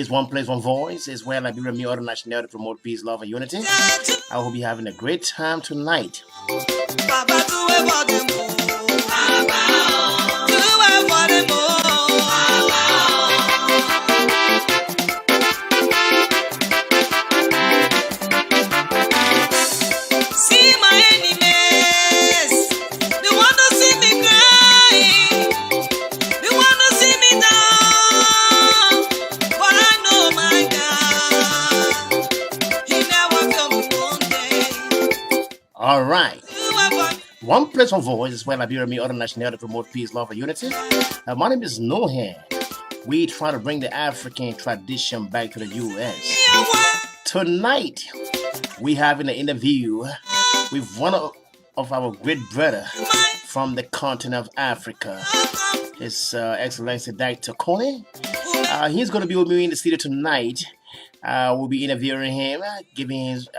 is One Place, One Voice. It's where Liberian Media International to promote peace, love, and unity. I hope you're having a great time tonight. All right. One Place, One Voice is where Liberian Media International to promote peace, love, and unity. My name is Kone. We try to bring the African tradition back to the U.S. Tonight, we having an interview with one of our great brother from the continent of Africa. His Excellency Dr. Kone. He's going to be with me in the studio tonight. We'll be interviewing him, giving his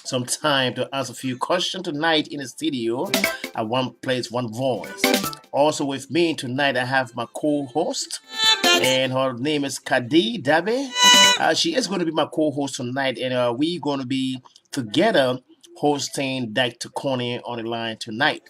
some time to answer a few questions tonight in the studio at One Place, One Voice. Also with me tonight, I have my co-host, and her name is Kadi Dabe. She is going to be my co-host tonight, and we're going to be together hosting Dr. Kone on the line tonight.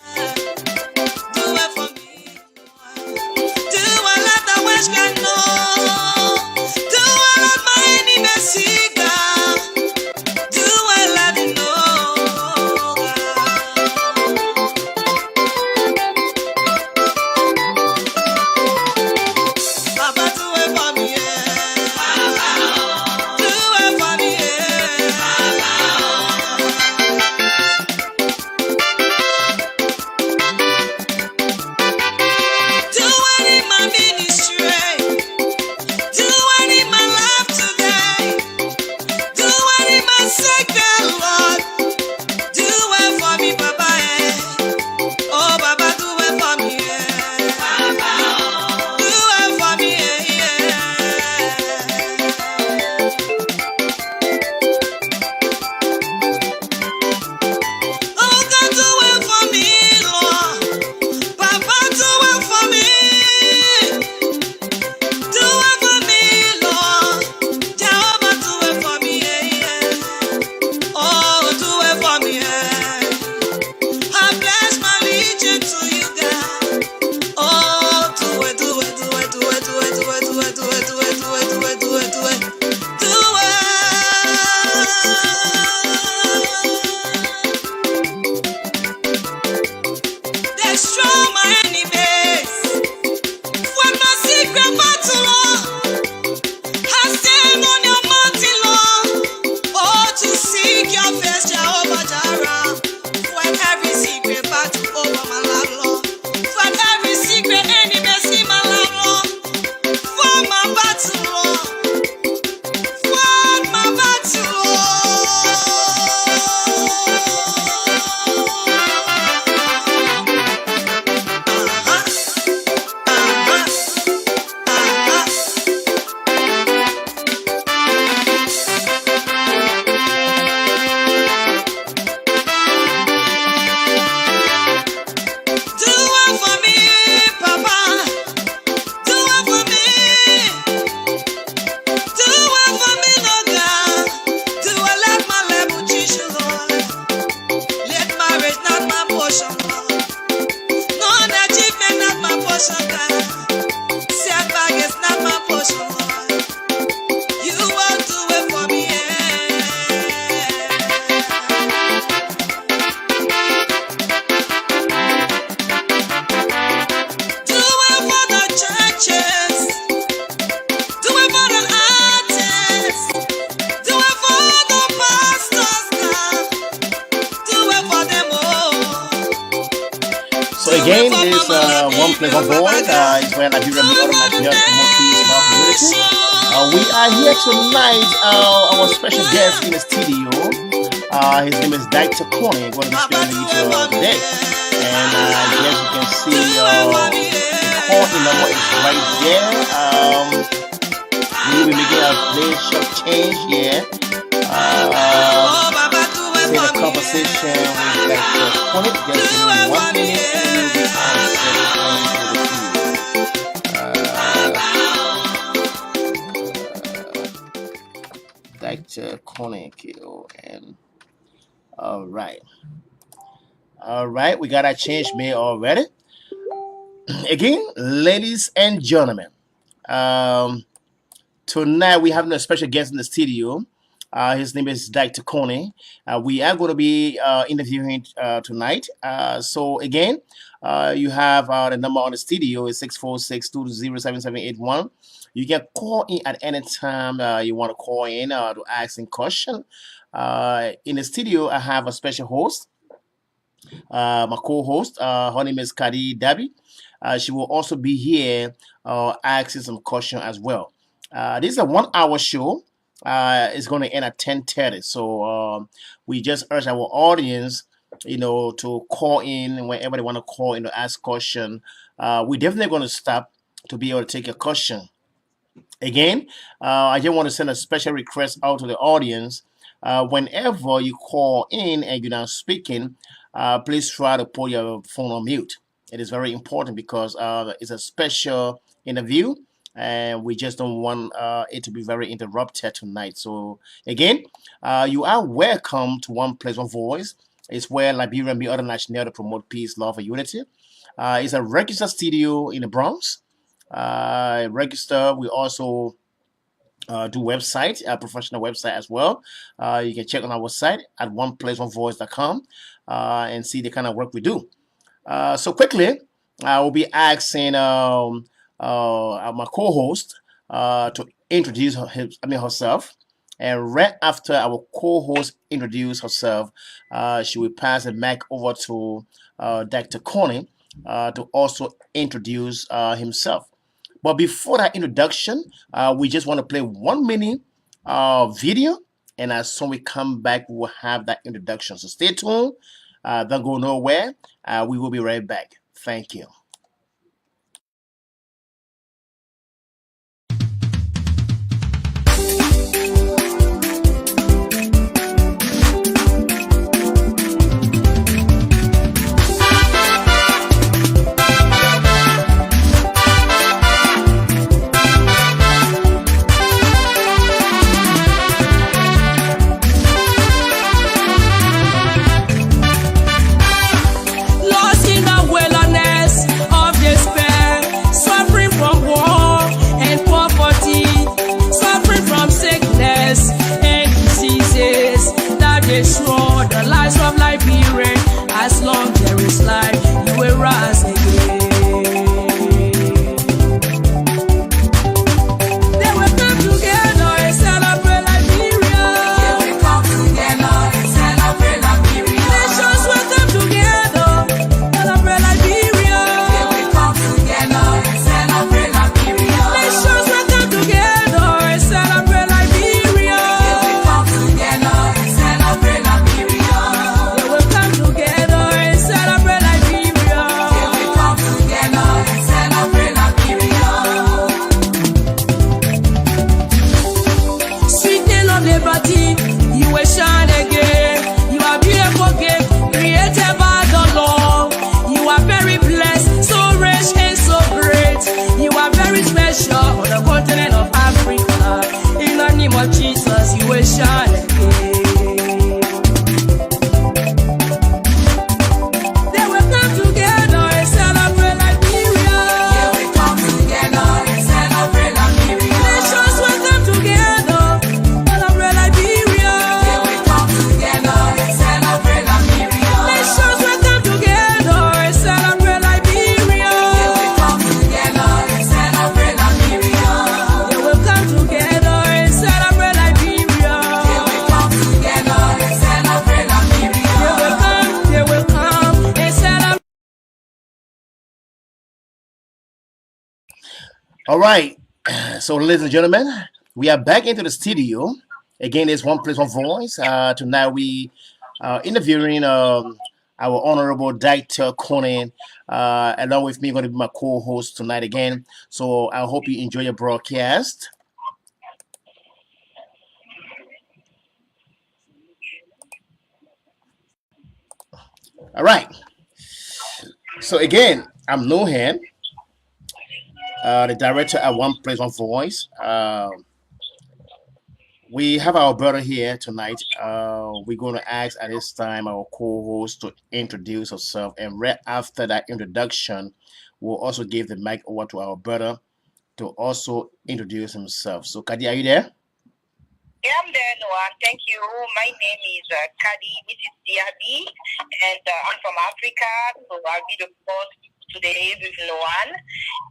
Again, this One Place, One Voice is where Liberian Media International promote peace, love, and unity. We are here tonight. Our special guest in the studio. His name is Dr. Kone. Going to be speaking to you today. And I guess you can see the call number is right there. We will be making a very short change here. In a conversation with Dr. Kone. Just give me 1 minute and we'll be answering the Kone. All right. All right. We got that change made already. Again, ladies and gentlemen, tonight we have a special guest in the studio. His name is Dr. Kone. We are going to be interviewing tonight. So again, you have the number on the studio is 646-220-7781. You can call in at any time you want to call in to ask a question. In the studio, I have a special host, my co-host. Her name is Kadi Dabi. She will also be here asking some questions as well. This is a 1 hour show. It's going to end at 10:30. So we just urge our audience, to call in whenever they want to call in to ask question. We're definitely going to stop to be able to take your question. Again, I just want to send a special request out to the audience. Whenever you call in and you're not speaking, please try to put your phone on mute. It is very important because it's a special interview and we just don't want it to be very interrupted tonight. So again, you are welcome to One Place, One Voice. It's where Liberian be other national to promote peace, love, and unity. It's a registered studio in the Bronx. Register. We also do website, a professional website as well. You can check on our website at onplaceonevoice.com and see the kind of work we do. So quickly, I will be asking my co-host to introduce herself. And right after our co-host introduce herself, she will pass the mic over to Dr. Kone to also introduce himself. But before that introduction, we just want to play 1 minute video. And as soon as we come back, we will have that introduction. So stay tuned. Don't go nowhere. We will be right back. Thank you. Destroy the lives of Liberia. As long there is life, you will rise again. They will come together and celebrate Liberia. They will come together and celebrate Liberia. Nations will come together, celebrate Liberia. They will come together and celebrate Liberia. Nations will come together and celebrate Liberia. They will come together and celebrate Liberia. They will come together and celebrate Liberia. They will come together and celebrate Liberia. Sweet name of liberty, you will shine again. You are beautiful gift created by the Lord. You are very blessed, so rich and so great. You are very special on the continent of Africa. In the name of Jesus, you will shine again. They will come together and celebrate Liberia. They will come together and celebrate Liberia. Nations will come together, celebrate Liberia. They will come together and celebrate Liberia. Nations will come together and celebrate Liberia. They will come together and celebrate Liberia. They will come together and celebrate Liberia. They will come together and celebrate Liberia. They will come and celebrate. All right. So, ladies and gentlemen, we are back into the studio. Again, it's One Place, One Voice. Tonight we interviewing our honorable Dr. Kone. Along with me, going to be my co-host tonight again. So I hope you enjoy your broadcast. All right. So again, I'm Nohan, the director at One Place, One Voice. We have our brother here tonight. We're going to ask at this time our co-host to introduce herself, and right after that introduction, we'll also give the mic over to our brother to also introduce himself. So, Kadi, are you there? Yeah, I'm there, Noah. Thank you. My name is Kadi. This is Diaby, and I'm from Africa. So I'll be the host today with Noah,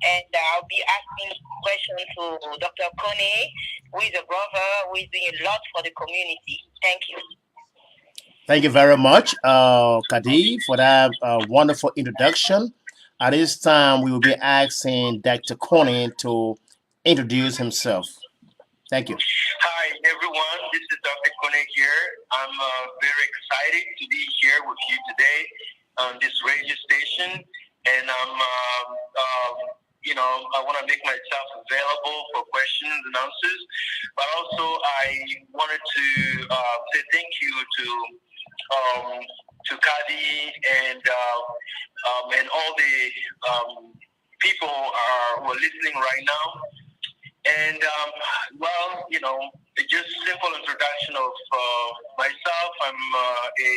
and I'll be asking questions to Dr. Kone, who is a brother who is doing a lot for the community. Thank you. Thank you very much, Kadi, for that wonderful introduction. At this time, we will be asking Dr. Kone to introduce himself. Thank you. Hi, everyone. This is Dr. Kone here. I'm very excited to be here with you today on this radio station. And I want to make myself available for questions and answers. But also, I wanted to say thank you to Kadi and all the people who are listening right now. And, just simple introduction of myself. I'm a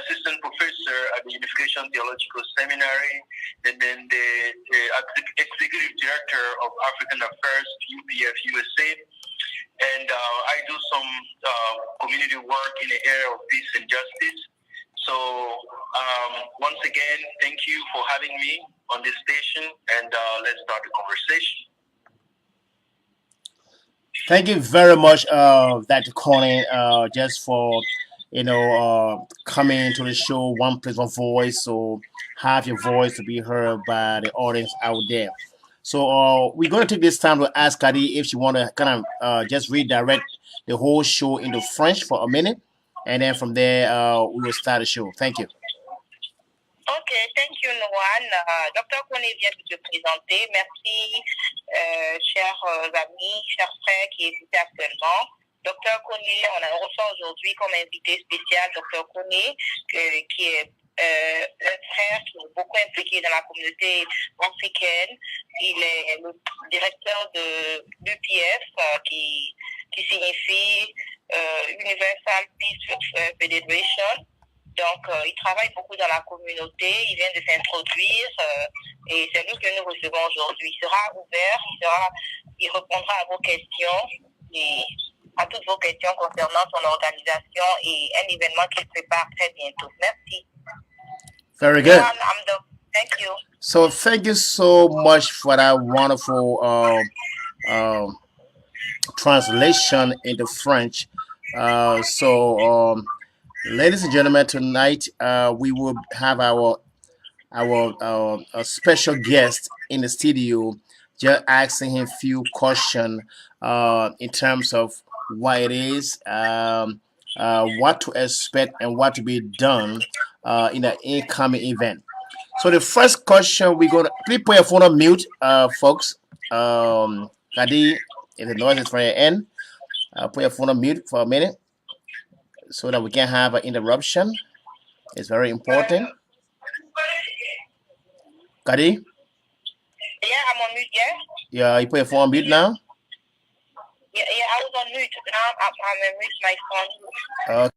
assistant professor at the Unification Theological Seminary, and then the executive director of African Affairs, UPF USA. And I do some community work in the area of peace and justice. So once again, thank you for having me on this station, and let's start the conversation. Thank you very much, Dr. Kone, just for coming to the show, One Place One Voice, so have your voice to be heard by the audience out there. So we're going to take this time to ask Kadi if she want to kind of just redirect the whole show into French for a minute, and then from there we will start the show. Thank you. Ok, thank you, Noan. Dr. Kone vient de se présenter. Merci, chers amis, chers frères qui écoutent actuellement. Dr. Kone, on reçoit aujourd'hui comme invité spécial Dr. Kone, qui est un frère qui est beaucoup impliqué dans la communauté africaine. Il est le directeur de l'UPF, qui signifie Universal Peace Federation. Donc, il travaille beaucoup dans la communauté, il vient de s'introduire et c'est lui que nous recevons aujourd'hui. Il sera ouvert, il répondra à vos questions et à toutes vos questions concernant son organisation et un événement qu'il prépare très bientôt. Merci. Very good. Thank you. So, thank you so much for that wonderful translation into French. Ladies and gentlemen, tonight we will have our special guest in the studio, just asking him a few questions in terms of what it is, what to expect, and what to be done in an incoming event. So the first question we're going to please put your phone on mute, folks. Kadi, if the noise is from your end, put your phone on mute for a minute, so that we can have an interruption. It's very important. Kadi? Yeah, I'm on mute, yeah? Yeah, you put your phone on mute now? Yeah, I was on mute. Now I'm on mute my phone.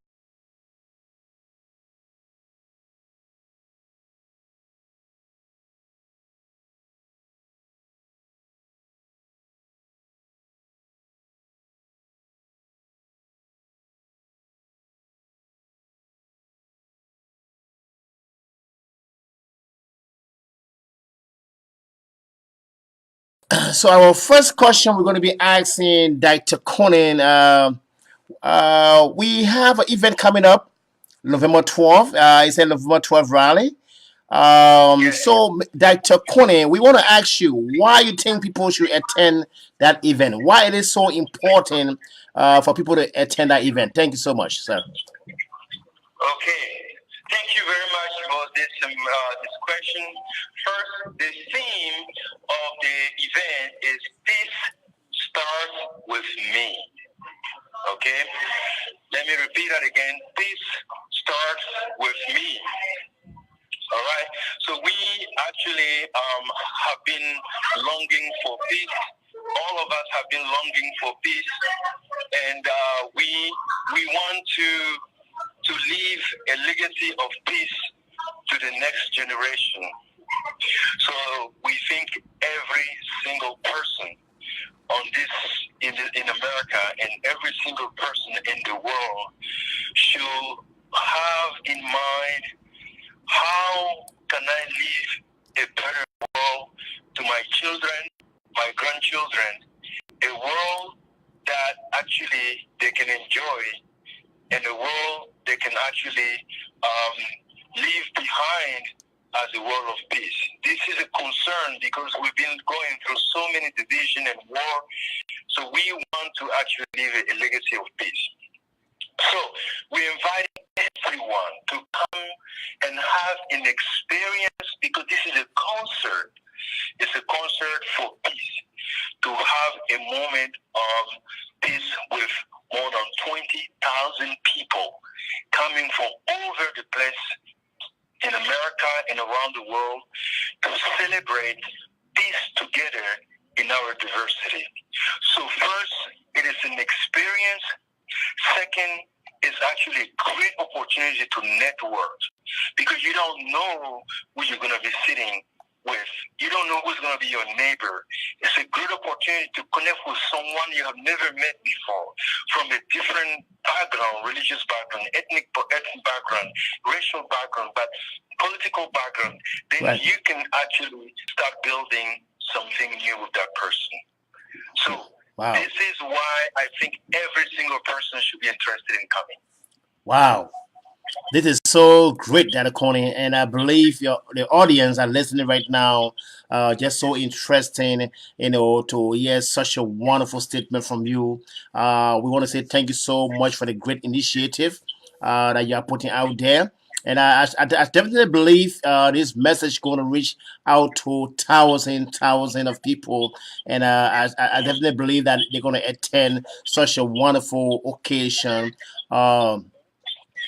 So our first question we're going to be asking Dr. Kone. We have an event coming up, November 12th. It's a November 12th rally. So, Dr. Kone, we want to ask you why you think people should attend that event. Why it is so important for people to attend that event. Thank you so much, sir. Okay. Thank you very much for this question. First, the theme of the event is Peace Starts With Me. Okay? Let me repeat that again. Peace starts with me. All right? So we actually have been longing for peace all of us have been longing for peace, and we want to leave a legacy of peace to the next generation. So we think every single person on this in America and every single person in the world should have in mind, how can I leave a better world to my children, my grandchildren, a world that actually they can enjoy, and a world they can actually leave behind as a world of peace. This is a concern because we've been going through so many division and war, so we want to actually leave a legacy of peace. So we invite everyone to come and have an experience, because this is a concert. It's a concert for peace, to have a moment of peace with more than 20,000 people coming from over the place in America and around the world to celebrate peace together in our diversity. So first, it is an experience. Second, it's actually a great opportunity to network, because you don't know who you're going to be sitting with. You don't know who's going to be your neighbor. It's a good opportunity to connect with someone you have never met before, from a different background, religious background, ethnic background, racial background, but political background. Then Right. you can actually start building something new with that person. So Wow. this is why I think every single person should be interested in coming. Wow. This is so great, Dr. Kone, and I believe the audience are listening right now. Just so interesting, to hear such a wonderful statement from you. We want to say thank you so much for the great initiative that you are putting out there. And I definitely believe this message is going to reach out to thousands of people. And I definitely believe that they're going to attend such a wonderful occasion.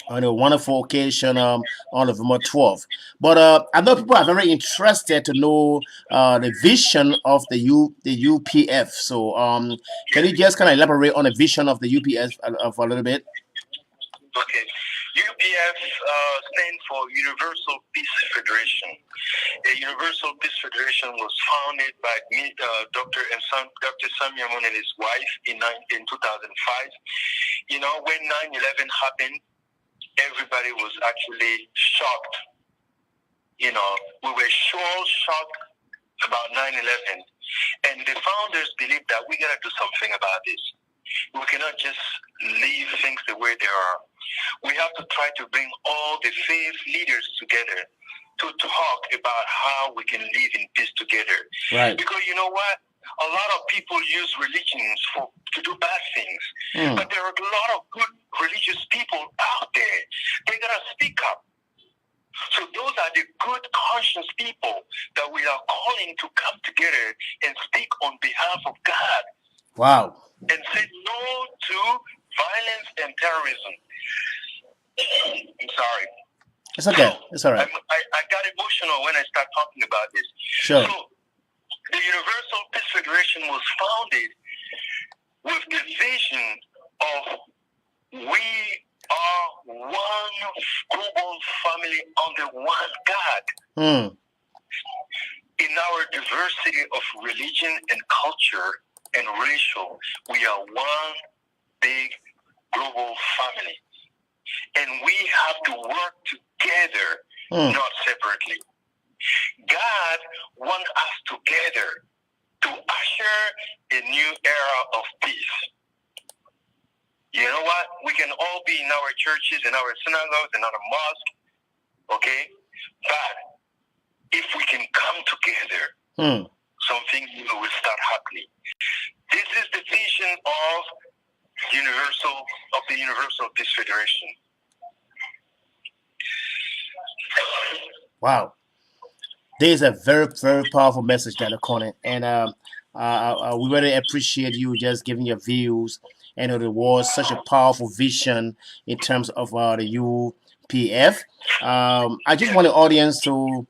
On a wonderful occasion on November 12th. But I know people are very interested to know the vision of the UPF. So can you just kind of elaborate on the vision of the UPF for a little bit? Okay. UPF stands for Universal Peace Federation. The Universal Peace Federation was founded by Dr. Sam Yamun and his wife in 2005. You know, when 9/11 happened, everybody was actually shocked. You know, we were sure shocked about 9/11. And the founders believed that we got to do something about this. We cannot just leave things the way they are. We have to try to bring all the faith leaders together to talk about how we can live in peace together. Right. Because you know what? A lot of people use religions to do bad things. But there are a lot of good religious people out there. They got to speak up. So those are the good conscious people that we are calling to come together and speak on behalf of God. Wow. And say no to violence and terrorism. I'm sorry. It's okay. It's all right. I got emotional when I start talking about this. Sure. So the Universal Peace Federation was founded with the vision of we are one global family under one God. In our diversity of religion and culture and racial, we are one big global family. And we have to work together, not separately. God wants us together to usher a new era of peace. You know what? We can all be in our churches, in our synagogues, in our mosques, okay? But if we can come together, something new will start happening. This is the vision of the Universal Peace Federation. Wow. This is a very, very powerful message, Dr. Kone. And we really appreciate you just giving your views. And it was such a powerful vision in terms of the UPF. I just want the audience to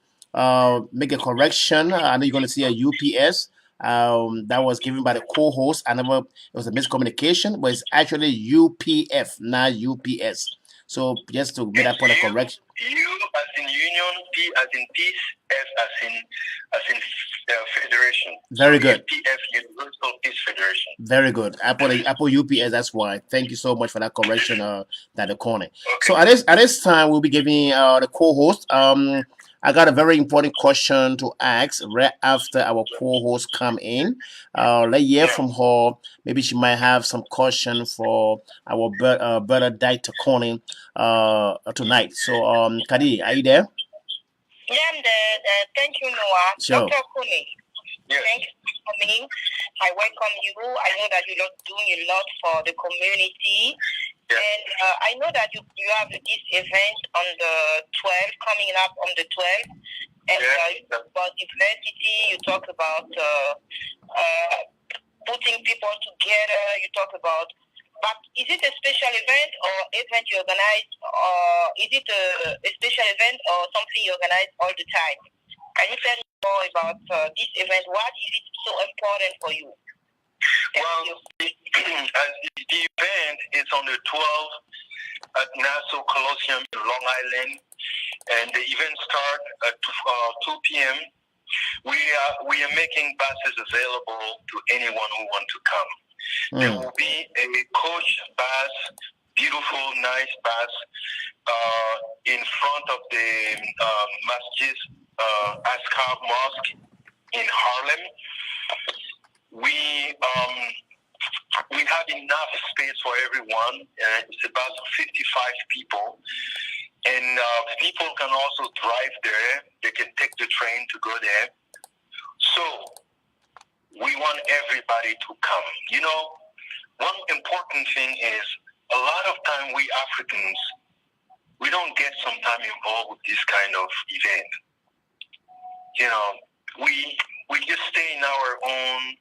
make a correction. I know you're going to see a UPS. that was given by the co-host. I never, it was a miscommunication, but it's actually UPF, not UPS. So just to make that point of correction. U as in union, P as in peace, F as in federation. Very good. UPF, Universal Peace Federation. Very good. Apple UPS. That's why. Thank you so much for that correction, Dr. Kone. Okay. So at this time, we'll be giving the co-host. I got a very important question to ask right after our co-host come in. Let's hear from her. Maybe she might have some question for our brother Dr. Kone tonight. So, Kadi, are you there? Yeah, I'm there. Thank you, Noah. Sure. Dr. Kone. Yes. Thank you for coming. I welcome you. I know that you're doing a lot for the community. Yes. And I know that you have this event on the 12th, coming up on the 12th. And you talk about diversity, you talk about putting people together, you talk about, but is it a special event or event you organize, or is it a special event or something you organize all the time? Can you tell me more about this event? Why is it so important for you? The event is on the 12th at Nassau Colosseum in Long Island, and the event starts at 2 p.m. We are making buses available to anyone who wants to come. There will be a coach bus, beautiful, nice bus, in front of the Masjid Askar Mosque in Harlem. We have enough space for everyone. It's about 55 people. And people can also drive there. They can take the train to go there. So we want everybody to come. You know, one important thing is a lot of time we Africans, we don't get sometime involved with this kind of event. You know, we just stay in our own,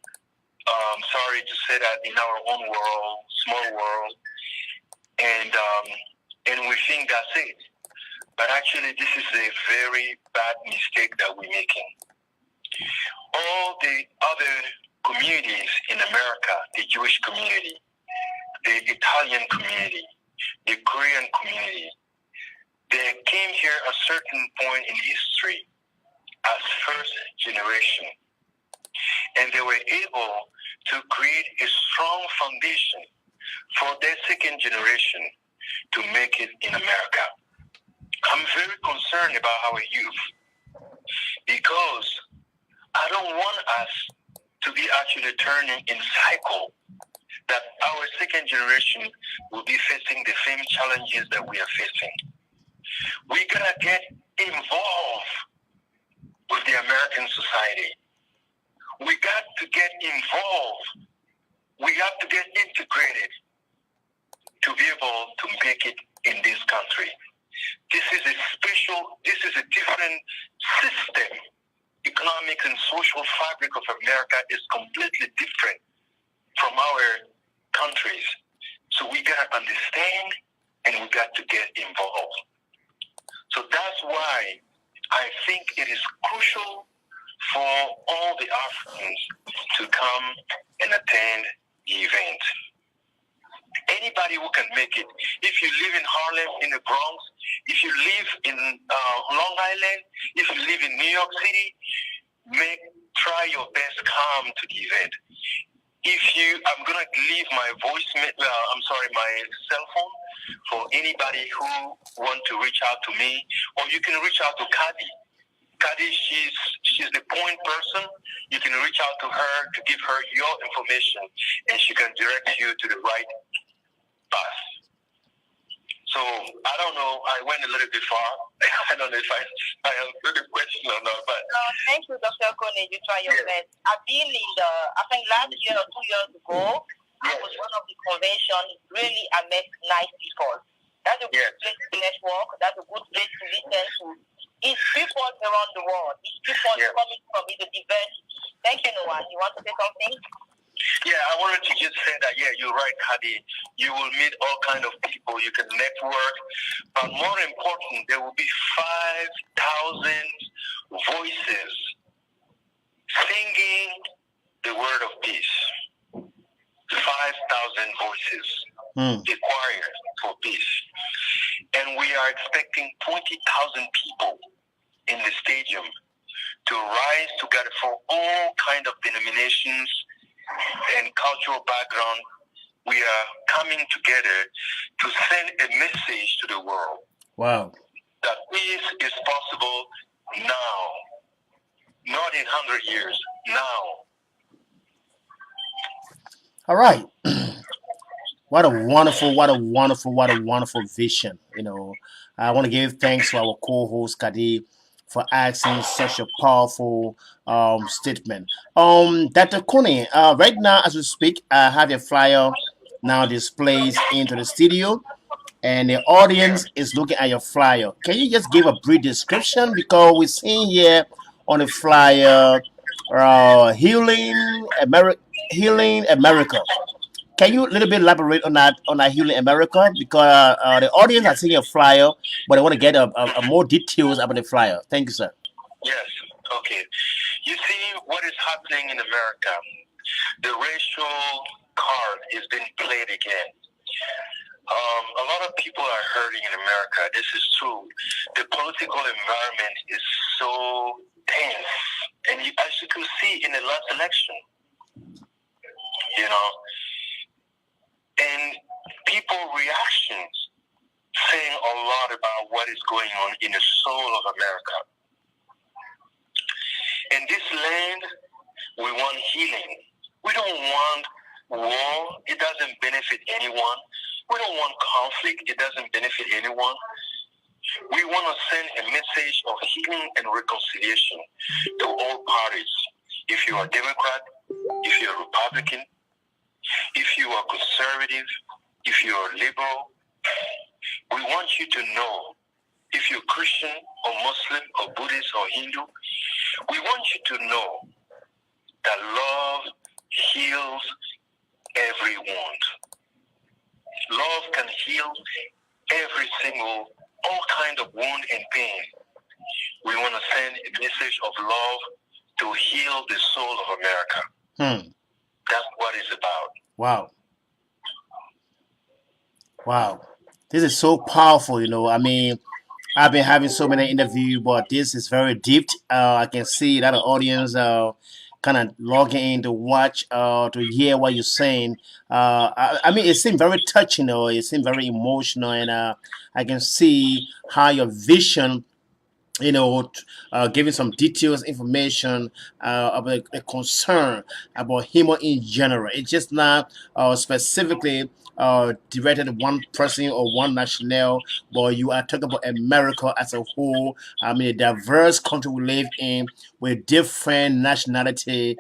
sorry to say that, in our own world, small world, and we think that's it. But actually, this is a very bad mistake that we're making. All the other communities in America, the Jewish community, the Italian community, the Korean community, they came here at a certain point in history as first generation. And they were able to create a strong foundation for their second generation to make it in America. I'm very concerned about our youth because I don't want us to be actually turning in cycle that our second generation will be facing the same challenges that we are facing. We gotta get involved with the American society. We got to get involved. We have to get integrated to be able to make it in this country. This is a different system. Economic and social fabric of America is completely different from our countries. So we got to understand and we got to get involved. So that's why I think it is crucial for all the Africans to come and attend the event. Anybody who can make it. If you live in Harlem, in the Bronx, if you live in Long Island, if you live in New York City, try your best come to the event. I'm going to leave my my cell phone for anybody who want to reach out to me, or you can reach out to Kadi. Kadi, she's the point person. You can reach out to her to give her your information, and she can direct you to the right bus. So I don't know. I went a little bit far. I don't know if I answered the question or not. But no, thank you, Dr. Kone. You try your best. I've been I think last year or 2 years ago, I was one of the conventions. Really, I met nice people. That's a good place to network. That's a good place to listen to. It's people around the world. It's people coming from the diversity. Thank you, Noah. You want to say something? Yeah, I wanted to just say that, you're right, Kadi. You will meet all kinds of people. You can network. But more important, there will be 5,000 voices singing the word of peace. 5,000 voices, a choir for peace. And we are expecting 20,000 people in the stadium to rise together for all kinds of denominations and cultural background. We are coming together to send a message to the world. Wow. That peace is possible now, not in 100 years, now. All right. What a wonderful vision. I want to give thanks to our co-host Kadi for asking such a powerful statement. Dr. Kone, right now as we speak, I have a flyer now displayed into the studio, and the audience is looking at your flyer. Can you just give a brief description, because we're seeing here on the flyer, healing America. Can you a little bit elaborate on that Healing America? Because the audience are seeing a flyer, but I want to get a more details about the flyer. Thank you, sir. Yes. Okay. You see what is happening in America. The racial card is being played again. A lot of people are hurting in America. This is true. The political environment is so tense, and as you could see in the last election, and people reactions saying a lot about what is going on in the soul of America. In this land, we want healing. We don't want war. It doesn't benefit anyone. We don't want conflict. It doesn't benefit anyone. We want to send a message of healing and reconciliation to all parties. If you are Democrat, if you are Republican, if you are conservative, if you are liberal, we want you to know, if you're Christian or Muslim or Buddhist or Hindu, we want you to know that love heals every wound. Love can heal every single, all kind of wound and pain. We want to send a message of love to heal the soul of America. That's what it's about. Wow. Wow. This is so powerful, I mean, I've been having so many interviews, but this is very deep. I can see that the audience kind of logging in to watch, to hear what you're saying. I mean, it seemed very touching, it seemed very emotional, and I can see how your vision, giving some details, information about a concern about human in general. It's just not specifically directed at one person or one national, but you are talking about America as a whole. I mean, a diverse country we live in with different nationality,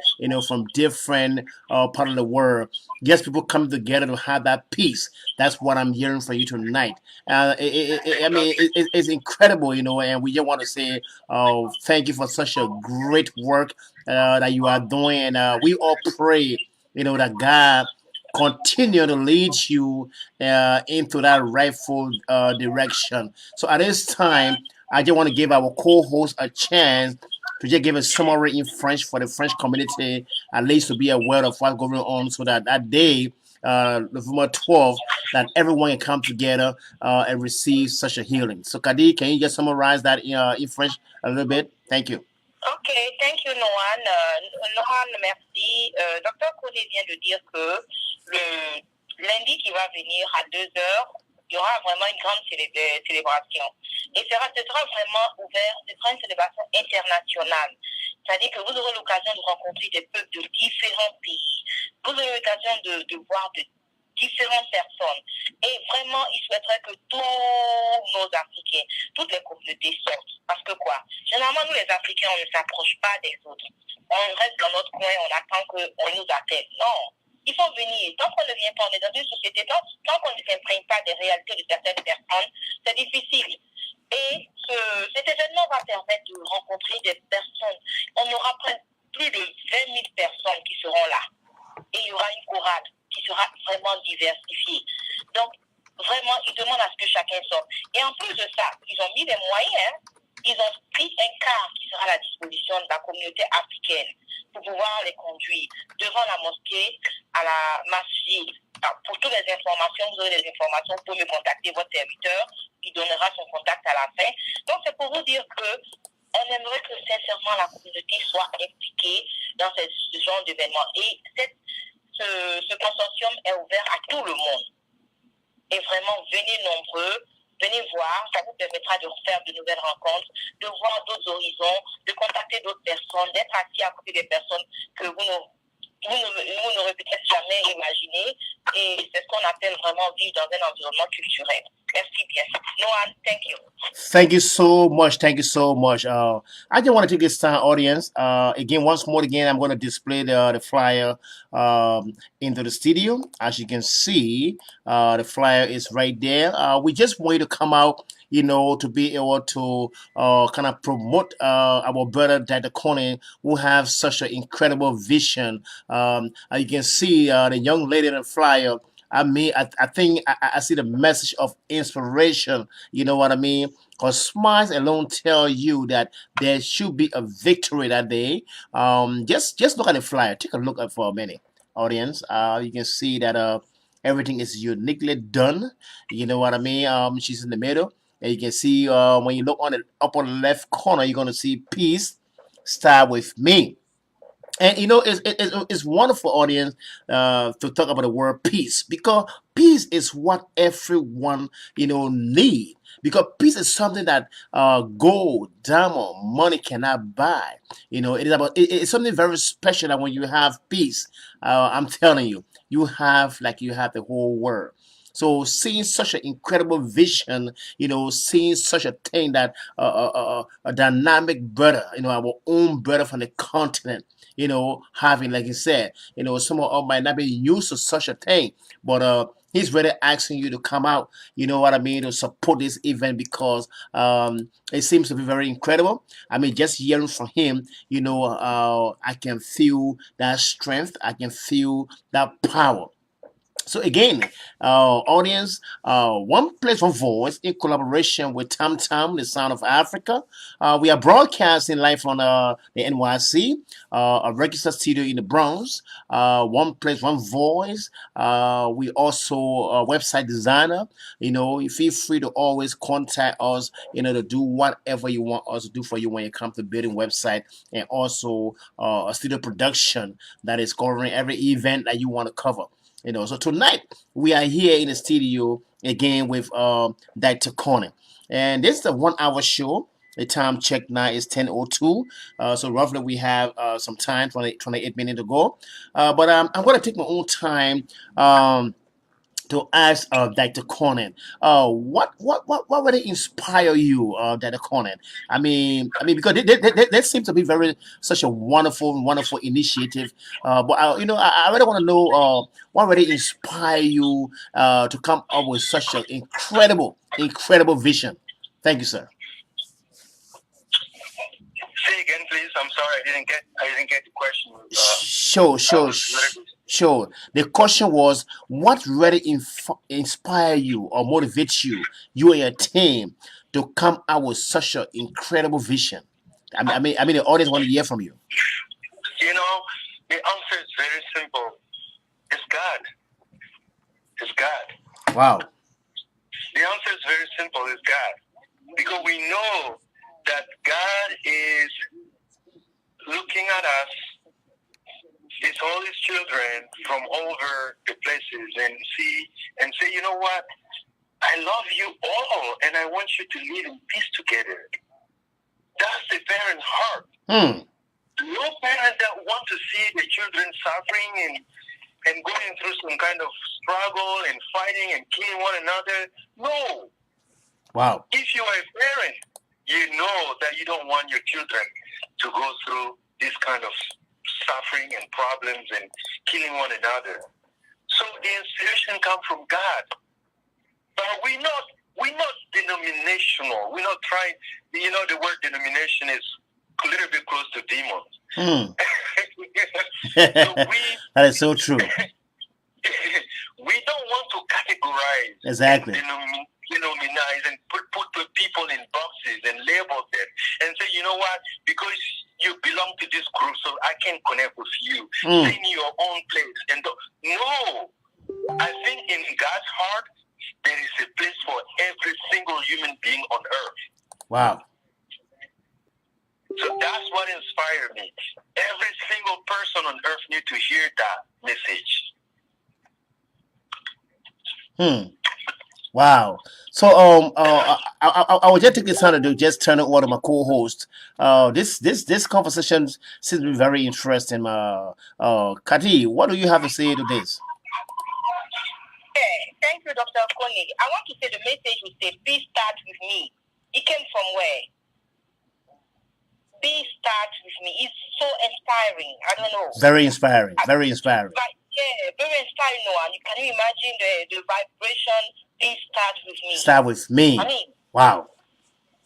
from different part of the world. Yes, people come together to have that peace. That's what I'm hearing from you tonight. It's incredible, and we just want to say thank you for such a great work that you are doing. And we all pray, that God continue to lead you into that rightful direction. So at this time, I just want to give our co-host a chance to just give a summary in French for the French community, at least to be aware of what's going on, so that day, November 12th, that everyone can come together and receive such a healing. So Kadi, can you just summarize that in French a little bit? Thank you. Ok, thank you, Nohan. Nohan, merci. Docteur Kone vient de dire que le lundi qui va venir à 2 heures, il y aura vraiment une grande célébration. Et ce sera vraiment ouvert, ce sera une célébration internationale. C'est-à-dire que vous aurez l'occasion de rencontrer des peuples de différents pays. Vous aurez l'occasion de voir de différentes personnes. Et vraiment, il souhaiterait que tous nos Africains, toutes les communautés sortent. Parce que quoi? Généralement, nous les Africains, on ne s'approche pas des autres. On reste dans notre coin, on attend qu'on nous appelle. Non. Il faut venir. Tant qu'on ne vient pas, on est dans une société, tant qu'on ne s'imprègne pas des réalités de certaines personnes, c'est difficile. Et cet événement va permettre de rencontrer des personnes. On aura plus de 20 000 personnes qui seront là. Et il y aura une chorale qui sera vraiment diversifiée. Donc, vraiment, ils demandent à ce que chacun sorte. Et en plus de ça, ils ont mis des moyens. Ils ont pris un quart qui sera à la disposition de la communauté africaine pour pouvoir les conduire devant la mosquée, à la masjid. Pour toutes les informations, vous aurez les informations, vous pouvez me contacter, votre serviteur, il donnera son contact à la fin. Donc c'est pour vous dire que on aimerait que sincèrement la communauté soit impliquée dans ce genre d'événement. Et ce consortium est ouvert à tout le monde. Et vraiment, venez nombreux, venez voir, ça vous permettra de faire de nouvelles rencontres, de voir d'autres horizons, de contacter d'autres personnes, d'être assis à côté des personnes que vous n'aurez peut-être jamais imaginé. Et c'est ce qu'on appelle vraiment vivre dans un environnement culturel. Merci bien. Noah, thank you. Thank you so much. Thank you so much. I just want to take this time, audience. Again, once more, I'm going to display the flyer into the studio. As you can see, the flyer is right there. We just want you to come out, to be able to kind of promote our brother Dr. Kone, who have such an incredible vision. You can see the young lady in the flyer. I mean, I think I see the message of inspiration. You know what I mean? Because smiles alone tell you that there should be a victory that day. Just look at the flyer. Take a look at for a minute, audience. You can see that everything is uniquely done. You know what I mean? She's in the middle, and you can see when you look on the upper left corner, you're gonna see peace. Start with me. And it's wonderful, audience, to talk about the word peace, because peace is what everyone need. Because peace is something that gold, diamond, money cannot buy. It's something very special that when you have peace, I'm telling you, you have the whole world. So seeing such an incredible vision, seeing such a thing that a dynamic brother, our own brother from the continent, having, like you said, some of us might not be used to such a thing, but he's really asking you to come out, to support this event, because it seems to be very incredible. I mean, just hearing from him, I can feel that strength, I can feel that power. So again, audience, One Place, One Voice, in collaboration with Tam Tam, the Sound of Africa. We are broadcasting live on the NYC, a registered studio in the Bronx. One Place, One Voice. We also a website designer. You feel free to always contact us, to do whatever you want us to do for you when you come to building website, and also a studio production that is covering every event that you want to cover. So tonight we are here in the studio again with Dr. Kone, and this is a 1 hour show. The time check now is 10:02. So roughly we have some time, 28 minutes to go. But I'm going to take my own time to ask Dr. Kone, what really inspire you, Dr. Kone? I mean, because that seems to be such a wonderful initiative. But I really want to know what really inspire you to come up with such an incredible vision. Thank you, sir. Say again, please. I'm sorry, I didn't get the question. Sure. The question was, what really inspire you or motivate you and your team to come out with such an incredible vision? I mean, the audience want to hear from you. The answer is very simple. It's God. It's God. Wow. The answer is very simple. It's God. Because we know that God is looking at us, His all His children from over the places, and say, you know what? I love you all, and I want you to live in peace together. That's the parent's heart. No parent that want to see the children suffering and going through some kind of struggle and fighting and killing one another. No. Wow. If you are a parent, you know that you don't want your children to go through this kind of suffering and problems and killing one another. So the inspiration comes from God. But we're not denominational. We're not trying, the word denomination is a little bit close to demons. So that is so true. We don't want to categorize. Exactly. Denominize and put people in boxes and label them and say, you know what, because you belong belong to this group, so I can connect with you. Stay in your own place. And no, I think in God's heart, there is a place for every single human being on earth. Wow. So that's what inspired me. Every single person on earth needs to hear that message. Wow. So I will just take this time to just turn it over to my co-host. This conversation seems to be very interesting. Kati, what do you have to say to this? Thank you, Dr. Kone. I want to say the message you said, please start with me. It came from where? Please start with me. It's so inspiring. I don't know. Very inspiring. Very inspiring. But yeah, very inspiring, Noah. You can you imagine the vibration? Please start with me. Start with me. I mean, wow.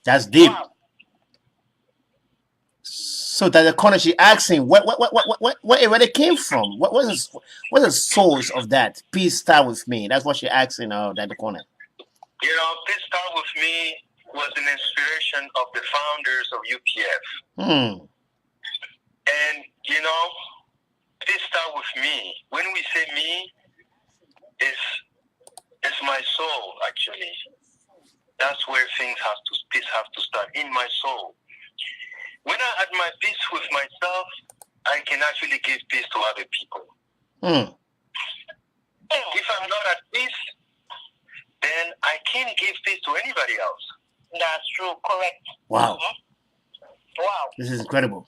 That's deep. wow. So that the corner she asking where it came from? What was the source of that? Please start with me. That's what she asking that the corner. You know, Please Start With Me was an inspiration of the founders of UPF. And you know, Please Start With Me. When we say me, it's my soul actually. That's where peace have to start in my soul. When I'm at my peace with myself, I can actually give peace to other people. If I'm not at peace, then I can't give peace to anybody else. That's true, correct. Wow. Wow. This is incredible.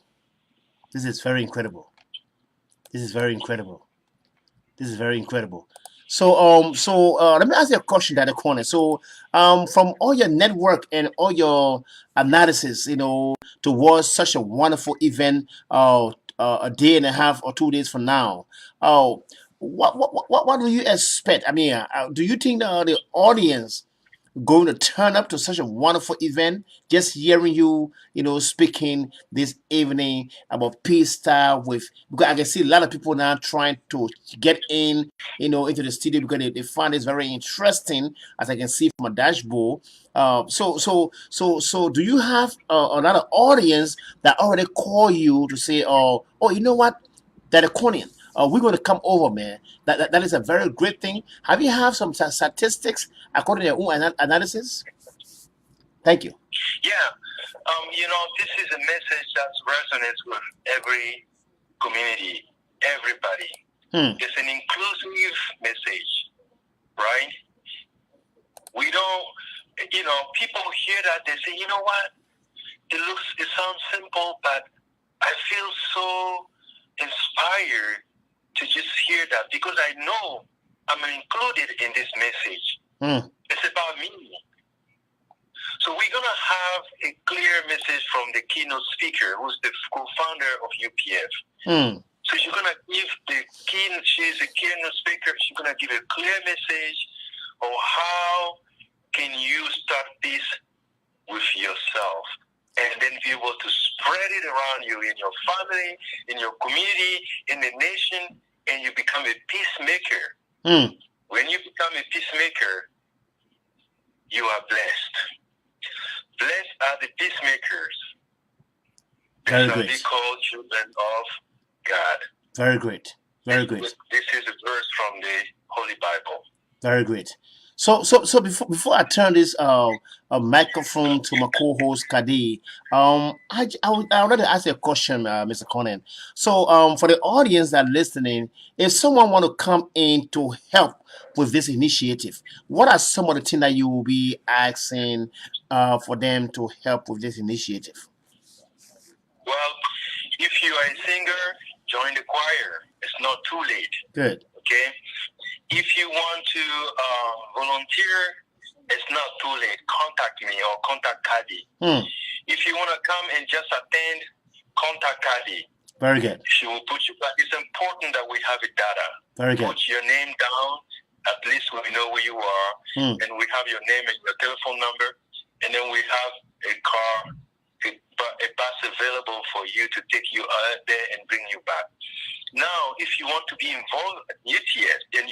This is very incredible. This is very incredible. This is very incredible. So let me ask you a question at the corner. So from all your network and all your analysis, towards such a wonderful event, a day and a half or 2 days from now, what do you expect? I mean, do you think the audience going to turn up to such a wonderful event, just hearing you, speaking this evening about peace style because I can see a lot of people now trying to get into the studio because they find this very interesting, as I can see from a dashboard. So do you have another audience that already call you to say, oh, you know what, that Kone, we're going to come over, man. That is a very great thing. Have you have some statistics according to your own analysis? Thank you. Yeah. This is a message that resonates with every community, everybody. It's an inclusive message, right? We don't, people hear that, they say, you know what? It sounds simple, but I feel so inspired to just hear that because I know I'm included in this message. It's about me. So we're going to have a clear message from the keynote speaker, who's the co-founder of UPF. So she's going to give she's a keynote speaker. She's going to give a clear message of how can you start peace with yourself and then be able to spread it around you in your family, in your community, in the nation, and you become a peacemaker. When you become a peacemaker, you are blessed. Blessed are the peacemakers. Very They great. be called children of God. Very great. Very great. This is a verse from the Holy Bible. Very great. So before I turn this microphone to my co-host Kadi, I would like to ask you a question, Mr. Kone. So for the audience that are listening, if someone want to come in to help with this initiative, what are some of the things that you will be asking for them to help with this initiative? Well, if you are a singer, join the choir. It's not too late. Good. Okay? If you want to volunteer, it's not too late. Contact me or contact Kadi. If you want to come and just attend, contact Kadi. Very good. She will put you back. It's important that we have a data. Very good. Put your name down. At least we know where you are. And we have your name and your telephone number. And then we have a car, a bus available for you to take you out there and bring you back. Now, if you want to be involved at UPF, then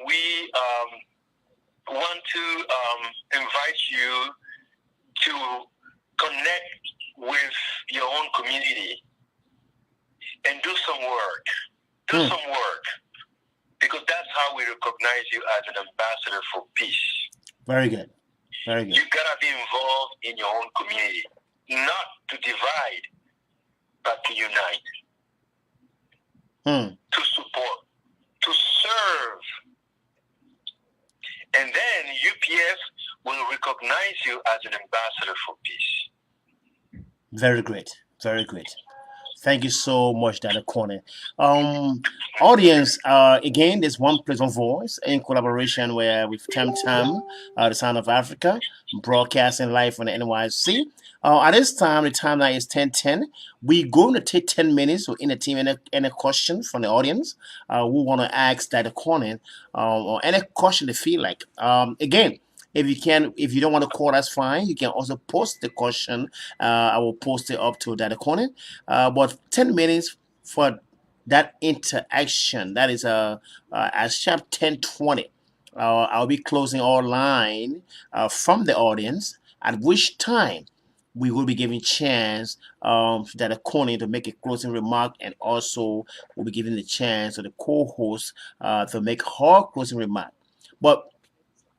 we want to invite you to connect with your own community and do some work. Do some work. Because that's how we recognize you as an ambassador for peace. Very good. Very good. You gotta be involved in your own community, not to divide, but to unite, to support, to serve. And then UPS will recognize you as an ambassador for peace. Very great. Very great. Thank you so much, Dr. Kone. Audience, again, this One Place on Voice in collaboration with Tam, the Sound of Africa, broadcasting live on the NYC. At this time, the time now is 10:10. We're going to take 10 minutes to entertain any question from the audience. We want to ask Dr. Kone or any question they feel like. Again, if you don't want to call, that's fine. You can also post the question. I will post it up to Dr. Kone. But 10 minutes for that interaction. That is at sharp 10:20. I'll be closing all line from the audience, at which time we will be giving chance to Dr. Kone to make a closing remark, and also we'll be giving the chance to the co-host to make her closing remark. But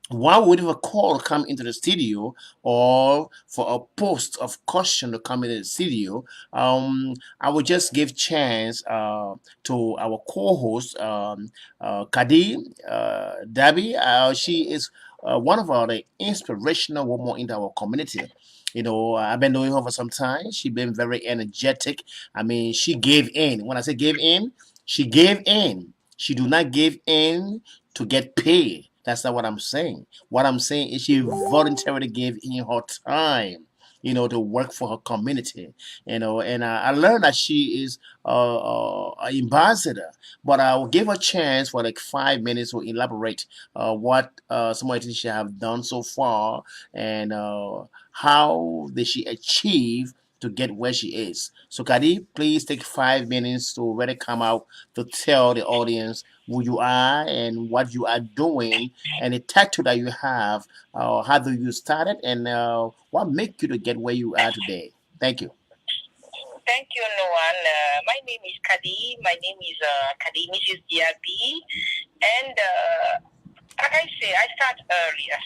while we wait for a call to come into the studio or for a post of question to come into the studio, I will just give chance to our co-host, Kadi Dabi. She is one of our inspirational women in our community. You know, I've been knowing her for some time. She's been very energetic. I mean, she gave in. When I say gave in, she gave in. She do not give in to get paid. That's not what I'm saying. What I'm saying is she voluntarily gave in her time, to work for her community, and I learned that she is an ambassador. But I will give her a chance for like 5 minutes to elaborate what some of the things she have done so far, and how did she achieve to get where she is. So Kadi, please take 5 minutes to really come out to tell the audience who you are and what you are doing and the tattoo that you have. How do you start it, and what make you to get where you are today? Thank you. Thank you, Noan. My name is Kadi. My name is Kadi, Mrs. Diaby. And like I say, I start earlier.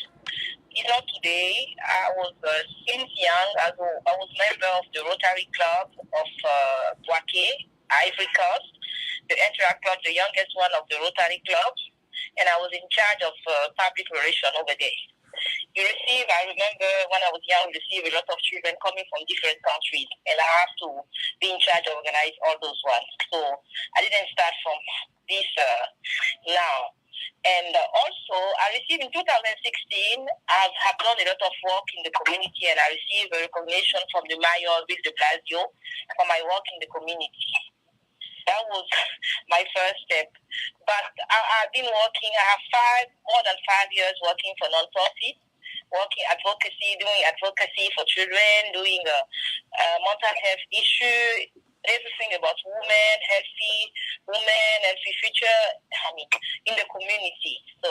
It's not today. I was since young. I was member of the Rotary Club of Boaké, Ivory Coast, the Interact Club, the youngest one of the Rotary clubs, and I was in charge of public relations over there. I remember when I was young, we received a lot of children coming from different countries, and I have to be in charge of organize all those ones. So I didn't start from this now. And also, I received in 2016, I have done a lot of work in the community, and I received a recognition from the mayor, Bill de Blasio, for my work in the community. That was my first step. But I've been working, I have more than 5 years working for non-profit, doing advocacy for children, doing mental health issue, everything about women, healthy future, in the community. So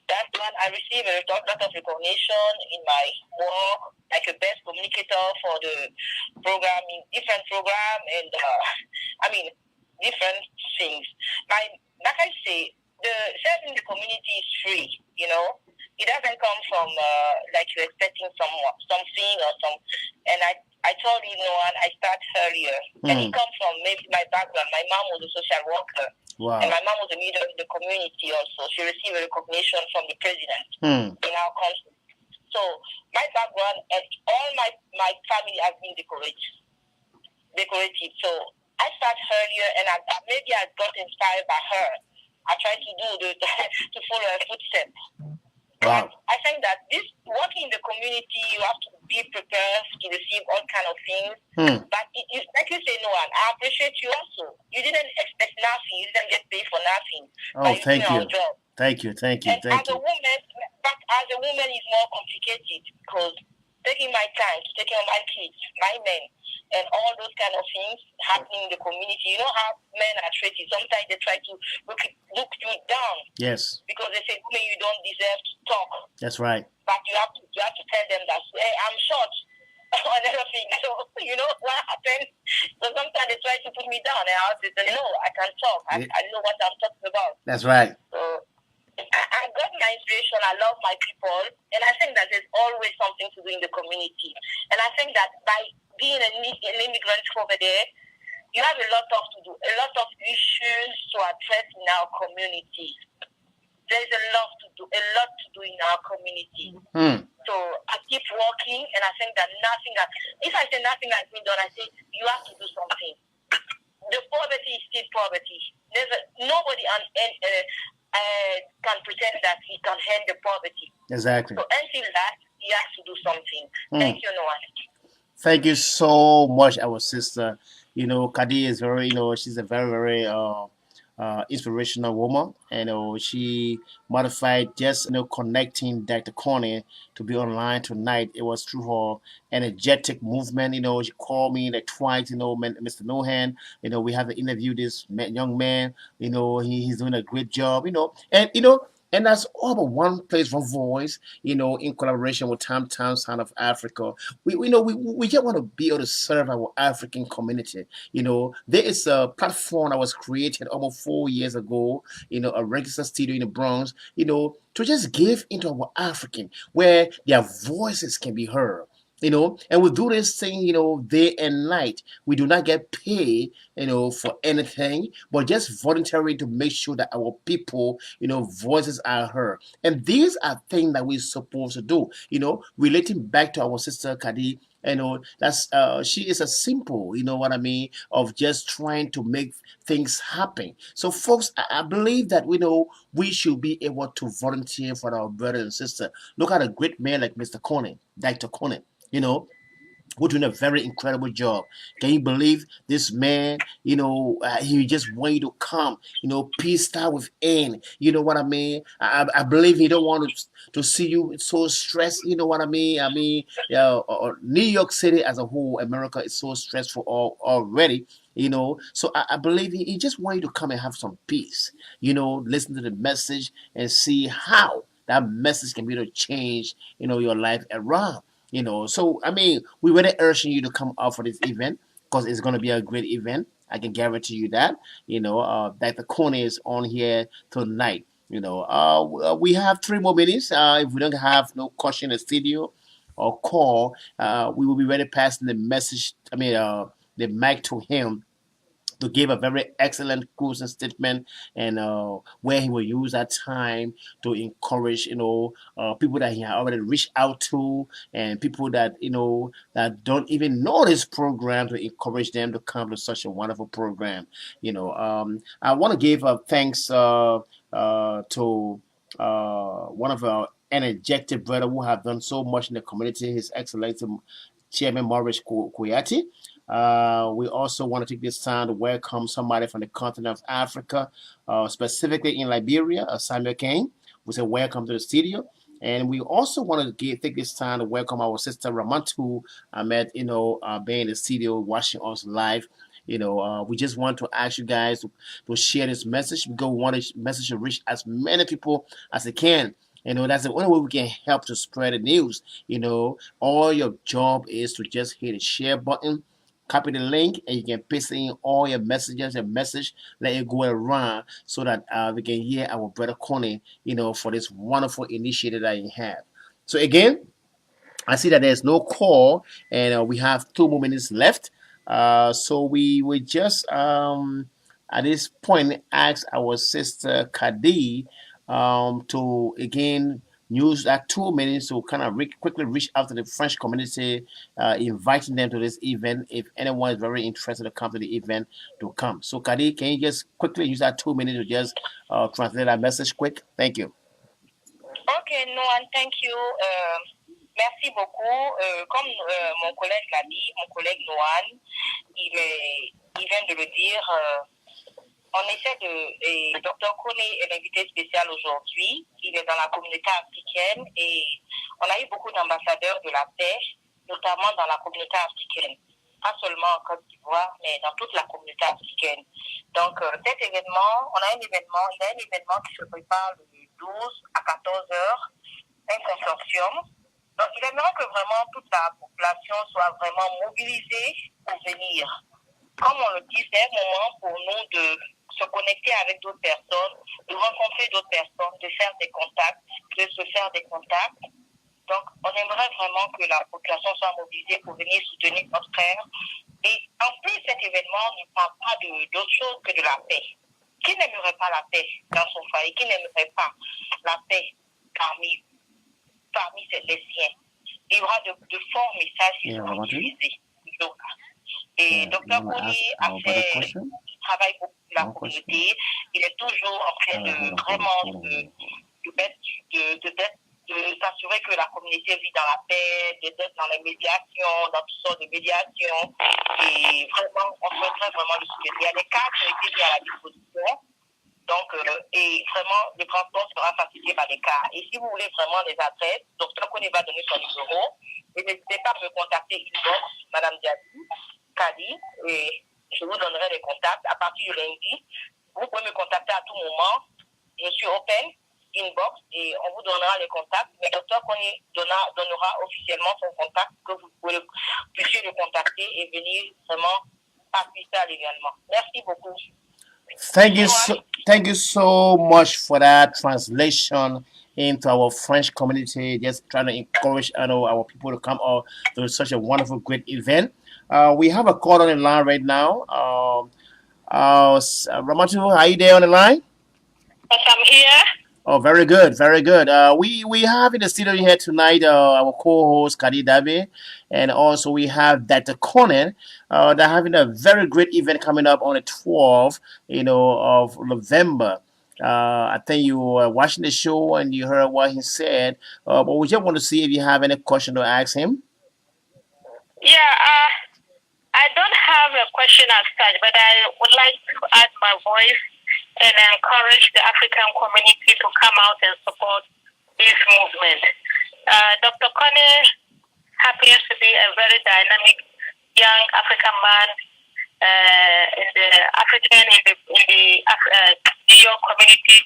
that's when I received a lot of recognition in my work, like a best communicator for the program, in different program, and different things. Like I say, the serving the community is free, It doesn't come from like you're expecting something or some. And I told you, I start earlier, and it comes from maybe my background. My mom was a social worker, and my mom was a leader in the community also. She received a recognition from the president in our country. So my background and all my family has been decorated. So I start earlier, and maybe I got inspired by her. I try to do to follow her footsteps. Wow. I think that this working in the community, you have to be prepared to receive all kind of things. But like you say, Noan, I appreciate you also. You didn't expect nothing. You didn't get paid for nothing. Oh, thank you. Job. Thank you. As a woman, it's more complicated because taking my time to take care of my kids, my men, and all those kind of things happening in the community. You know how men are treated. Sometimes they try to look you down. Yes. Because they say, women, you don't deserve to talk. That's right. But you have to tell them that, hey, I'm short another thing. So, you know what happened? So sometimes they try to put me down, and I say, no, I can talk. I know what I'm talking about. That's right. So I got my inspiration. I love my people, and I think that there's always something to do in the community. And I think that by being an immigrant over there, you have a lot of issues to address in our community. There's a lot to do in our community. So I keep working, and I think that if I say nothing has been done, I say you have to do something. The poverty is still poverty. Nobody can pretend that he can end the poverty. Exactly. So until that, he has to do something. Thank you, Noah. Thank you so much, our sister. You know, Kadi is very, she's a very, very inspirational woman. And she modified just connecting Dr. Kone to be online tonight. It was through her energetic movement. She called me like twice. Mr. Nohan. We have to interview this young man. He's doing a great job. And that's all but one place, one voice, in collaboration with Tam Sound of Africa. We just want to be able to serve our African community. There is a platform that was created almost 4 years ago, a registered studio in the Bronx, to just give into our African, where their voices can be heard. And we do this thing, day and night. We do not get paid, for anything, but just voluntary to make sure that our people, voices are heard. And these are things that we're supposed to do, relating back to our sister Kadi. That's she is a simple, of just trying to make things happen. So, folks, I believe that we should be able to volunteer for our brothers and sisters. Look at a great man like Mr. Kone, Dr. Kone. We're doing a very incredible job. Can you believe this man? He just want you to come. Peace out within. You know what I mean? I believe he don't want to see you so stressed. You know what I mean? New York City as a whole, America is so stressful already. So I believe he just want you to come and have some peace. Listen to the message and see how that message can be able to change, your life around. So we really urging you to come out for this event because it's going to be a great event. I can guarantee you that. Dr. Kone is on here tonight. We have 3 more minutes. If we don't have no question in the studio or call, we will be ready passing the message. The mic to him to give a very excellent closing statement, and where he will use that time to encourage, people that he has already reached out to, and people that that don't even know this program, to encourage them to come to such a wonderful program. I want to give thanks to one of our energetic brother who have done so much in the community, His Excellency Chairman Maurice Kuyati. We also want to take this time to welcome somebody from the continent of Africa, specifically in Liberia, Samuel Kane. We say welcome to the studio. And we also want to take this time to welcome our sister Ramantu Ahmed, being in the studio watching us live. We just want to ask you guys to share this message because we want this message to reach as many people as it can. That's the only way we can help to spread the news. All your job is to just hit the share button, copy the link, and you can paste in all your messages and message, let it go around so that we can hear our brother Kone, for this wonderful initiative that you have. So again, I see that there's no call, and we have 2 more minutes left. So we will just at this point ask our sister Kadi to again use that 2 minutes to kind of quickly reach out to the French community, inviting them to this event. If anyone is very interested to come to the event, to come. So Kadi, can you just quickly use that 2 minutes to just translate that message quick? Thank you. Okay, Noan, thank you. Merci beaucoup. Comme mon collègue l'a dit, mon collègue Noan, il vient de le dire. On essaie et Dr. Kone est l'invité spécial aujourd'hui. Il est dans la communauté africaine et on a eu beaucoup d'ambassadeurs de la paix, notamment dans la communauté africaine. Pas seulement en Côte d'Ivoire, mais dans toute la communauté africaine. Donc, cet événement, il y a un événement qui se prépare le 12 à 14h, un consortium. Donc, il aimerait que vraiment toute la population soit vraiment mobilisée pour venir. Comme on le dit, c'est un moment pour nous de se connecter avec d'autres personnes, de rencontrer d'autres personnes, de faire des contacts, de se faire des contacts. Donc, on aimerait vraiment que la population soit mobilisée pour venir soutenir notre frère. Et en plus, cet événement ne parle pas d'autre chose que de la paix. Qui n'aimerait pas la paix dans son foyer? Qui n'aimerait pas la paix parmi les siens? Il y aura de forts messages qui seront diffusés. Et Dr. Kone travaille beaucoup pour la communauté. Il est toujours en train de s'assurer que la communauté vit dans la paix, d'être dans les médiations, dans toutes sortes de médiations. Et vraiment, on souhaiterait vraiment le soutenir. Il y a des cas qui ont été mis à la disposition. Donc, et vraiment, le transport sera facilité par des cas. Et si vous voulez vraiment les adresses, Dr. Kone va donner son numéro. Et n'hésitez pas à me contacter inbox, Madame Kadi, et je vous donnerai les contacts à partir de lundi. Vous pouvez me contacter à tout moment. Je suis open, inbox, et on vous donnera les contacts. Mais Dr. Kone donnera officiellement son contact, que vous puissiez le contacter et venir vraiment assister à l'événement. Merci beaucoup. Thank you so much for that translation into our French community. Just trying to encourage our people to come out to such a wonderful, great event. We have a call on the line right now. Ramatu, are you there on the line? Yes, I'm here. Oh, very good, very good. We have in the studio here tonight our co-host Kadi Dabe, and also we have Dr. Kone. They're having a very great event coming up on the 12th, of November. I think you were watching the show and you heard what he said, but we just want to see if you have any question to ask him. Yeah, I don't have a question as such, but I would like to add my voice and encourage the African community to come out and support this movement. Dr. Kone happens to be a very dynamic young African man in the New York community,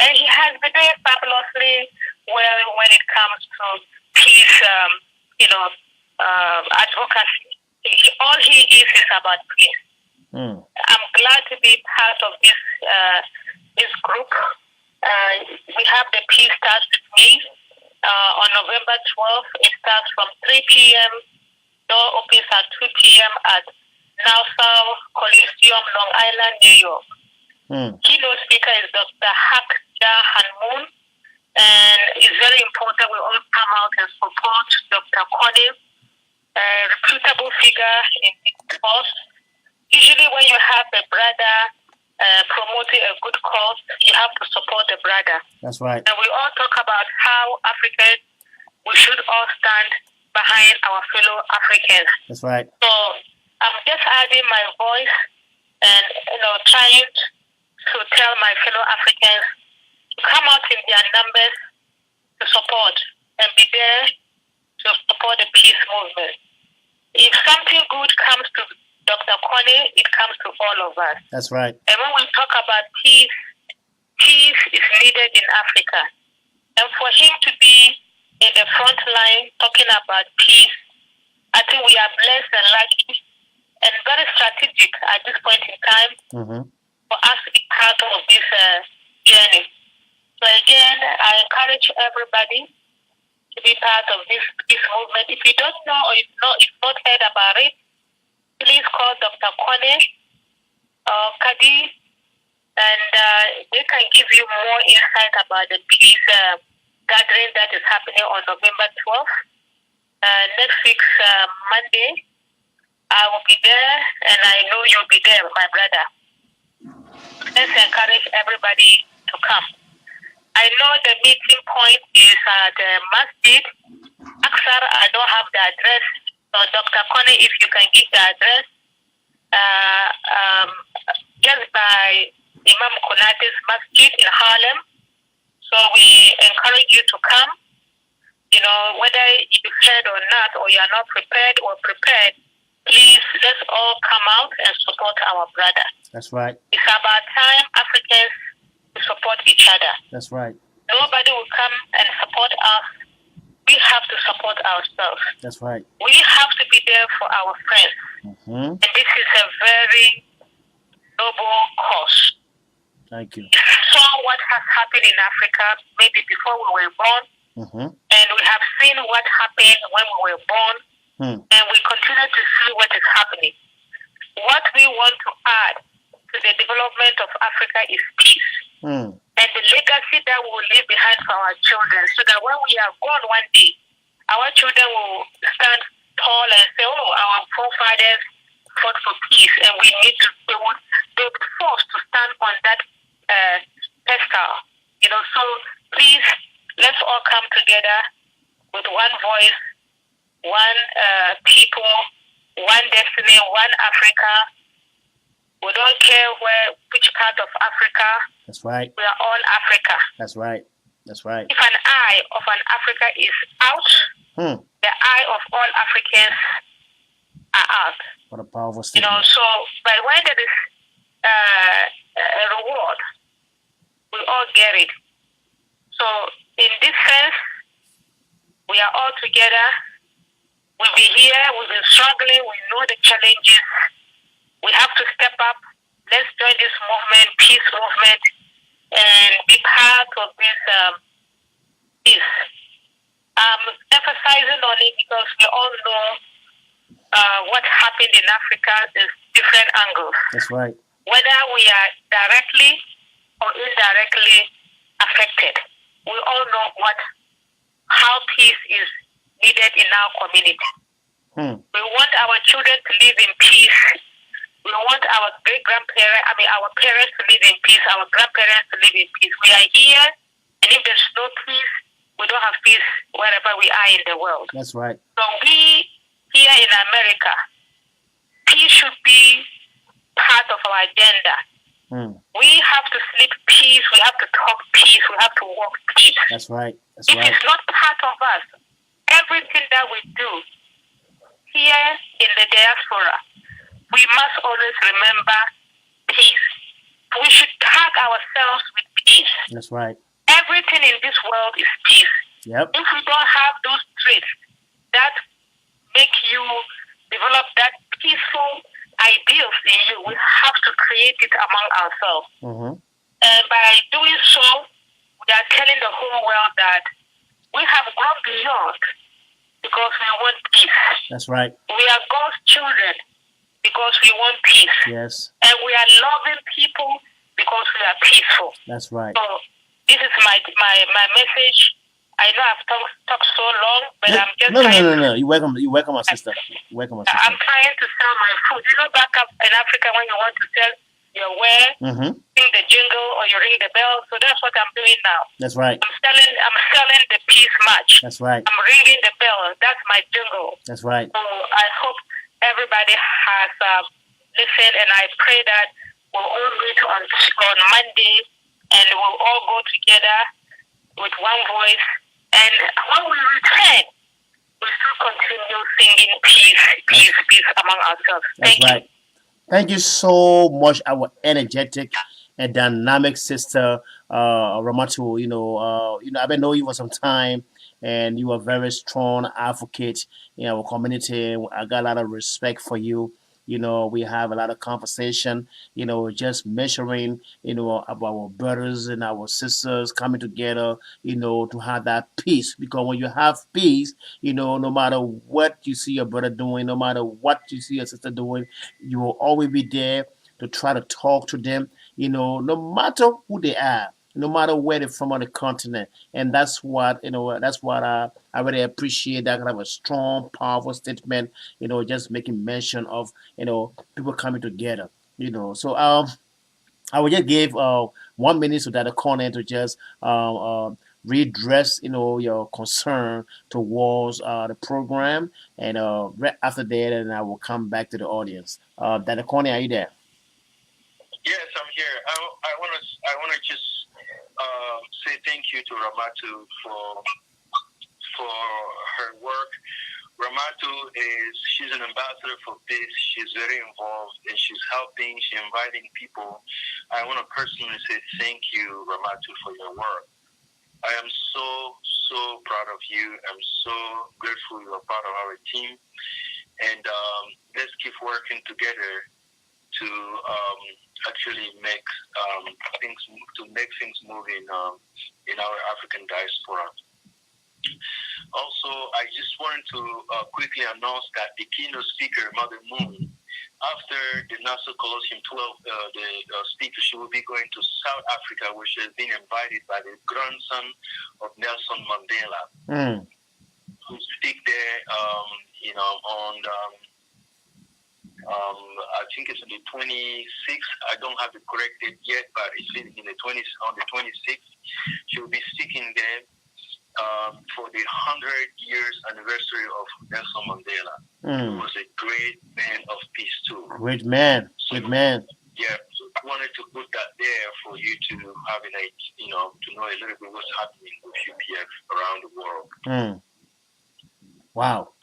and he has been doing fabulously well when it comes to peace, advocacy. All he is about peace. I'm glad to be part of this group. We have the Peace Starts With Me on November 12th. It starts from 3 p.m. Door opens at 2 p.m. at Nassau Coliseum, Long Island, New York. Keynote speaker is Dr. Hak Jah Hanmoon, and it's very important we all come out and support Dr. Kone, a reputable figure in this cause. Usually when you have a brother promoting a good cause, you have to support the brother. That's right. And we all talk about how Africans, we should all stand behind our fellow Africans. That's right. So I'm just adding my voice and trying to tell my fellow Africans to come out in their numbers to support and be there to support the peace movement. If something good comes to Dr. Kone, it comes to all of us. That's right. And when we talk about peace, peace is needed in Africa. And for him to be in the front line talking about peace, I think we are blessed and lucky and very strategic at this point in time for us to be part of this journey. So again, I encourage everybody to be part of this movement. If you don't know or you've not heard about it, please call Dr. Kone or Kadi, and they can give you more insight about the peace gathering that is happening on November 12th. Next week's Monday, I will be there, and I know you'll be there, my brother. Let's encourage everybody to come. I know the meeting point is at the Masjid. Aksar, I don't have the address. So Dr. Kone, if you can give the address, just by Imam Konate's Masjid in Harlem. So we encourage you to come. Whether you've heard or not, or you are not prepared or prepared, please let's all come out and support our brother. That's right. It's about time Africans support each other. That's right. Nobody will come and support us. We have to support ourselves. That's right. We have to be there for our friends. Mm-hmm. And this is a very noble cause. Thank you. We saw what has happened in Africa maybe before we were born. Mm-hmm. And we have seen what happened when we were born. And we continue to see what is happening. What we want to add to the development of Africa is peace. And the legacy that we will leave behind for our children, so that when we are gone one day, our children will stand tall and say, oh, our forefathers fought for peace, and we need to, they would be forced to stand on that pedestal. So please, let's all come together with one voice, one people, one destiny, one Africa. We don't care which part of Africa. That's right. We are all Africa. That's right. That's right. If an eye of an Africa is out, the eye of all Africans are out. What a powerful statement. But when there is a reward, we all get it. So in this sense, we are all together. We'll be here. We've been struggling. We know the challenges. We have to step up. Let's join this movement, peace movement, and be part of this peace. I'm emphasizing on it because we all know what happened in Africa is different angles. That's right. Whether we are directly or indirectly affected, we all know how peace is needed in our community. We want our children to live in peace. We want our our parents to live in peace, our grandparents to live in peace. We are here, and if there's no peace, we don't have peace wherever we are in the world. That's right. So we, here in America, peace should be part of our agenda. We have to sleep peace, we have to talk peace, we have to walk peace. That's right. That's it right. is not part of us. Everything that we do here in the diaspora, we must always remember peace. We should tag ourselves with peace. That's right. Everything in this world is peace. Yep. If we don't have those traits that make you develop that peaceful ideals in you, we have to create it among ourselves. And by doing so, we are telling the whole world that we have gone beyond because we want peace. That's right. We are God's children because we want peace. Yes. And we are loving people because we are peaceful. That's right. So this is my message. I know I've talked so long, but I'm just No. You're welcome, my sister. Welcome, my sister. I'm trying to sell my food. Back up in Africa when you want to sell your ware, ring the jingle or you ring the bell. So that's what I'm doing now. That's right. I'm selling the peace match. That's right. I'm ringing the bell. That's my jingle. That's right. So I hope everybody has listened, and I pray that we'll all meet on Monday, and we'll all go together with one voice. And when we return, we still continue singing peace among ourselves. That's right. Thank you so much, our energetic and dynamic sister, Ramatu. I've been knowing you for some time, and you are a very strong advocate in our community. I got a lot of respect for you. We have a lot of conversation, just measuring, about our brothers and our sisters coming together, to have that peace. Because when you have peace, no matter what you see your brother doing, no matter what you see your sister doing, you will always be there to try to talk to them, no matter who they are, no matter where they're from on the continent. And that's what, I really appreciate, that kind of a strong, powerful statement, just making mention of, people coming together, So I will just give 1 minute to Dr. Kone to just redress, your concern towards the program. And right after that, and I will come back to the audience. Dr. Kone, are you there? Yes, I'm here. I want to just say thank you to Ramatu for her work. Ramatu she's an ambassador for peace. She's very involved and she's helping. She's inviting people. I want to personally say thank you, Ramatu, for your work. I am so proud of you. I'm so grateful you are part of our team. And let's keep working together to actually make things move in our African diaspora. Also, I just wanted to quickly announce that the keynote speaker, Mother Moon, after the Nassau Colosseum 12, the speaker, she will be going to South Africa, where she has been invited by the grandson of Nelson Mandela to speak there, on I think it's on the 26th. I don't have the correct date yet, but it's on the 26th. She will be speaking there for the 100 years anniversary of Nelson Mandela. He was a great man of peace too. Great man. Great man. Yeah, so I wanted to put that there for you to have to know a little bit what's happening with UPF around the world. Wow.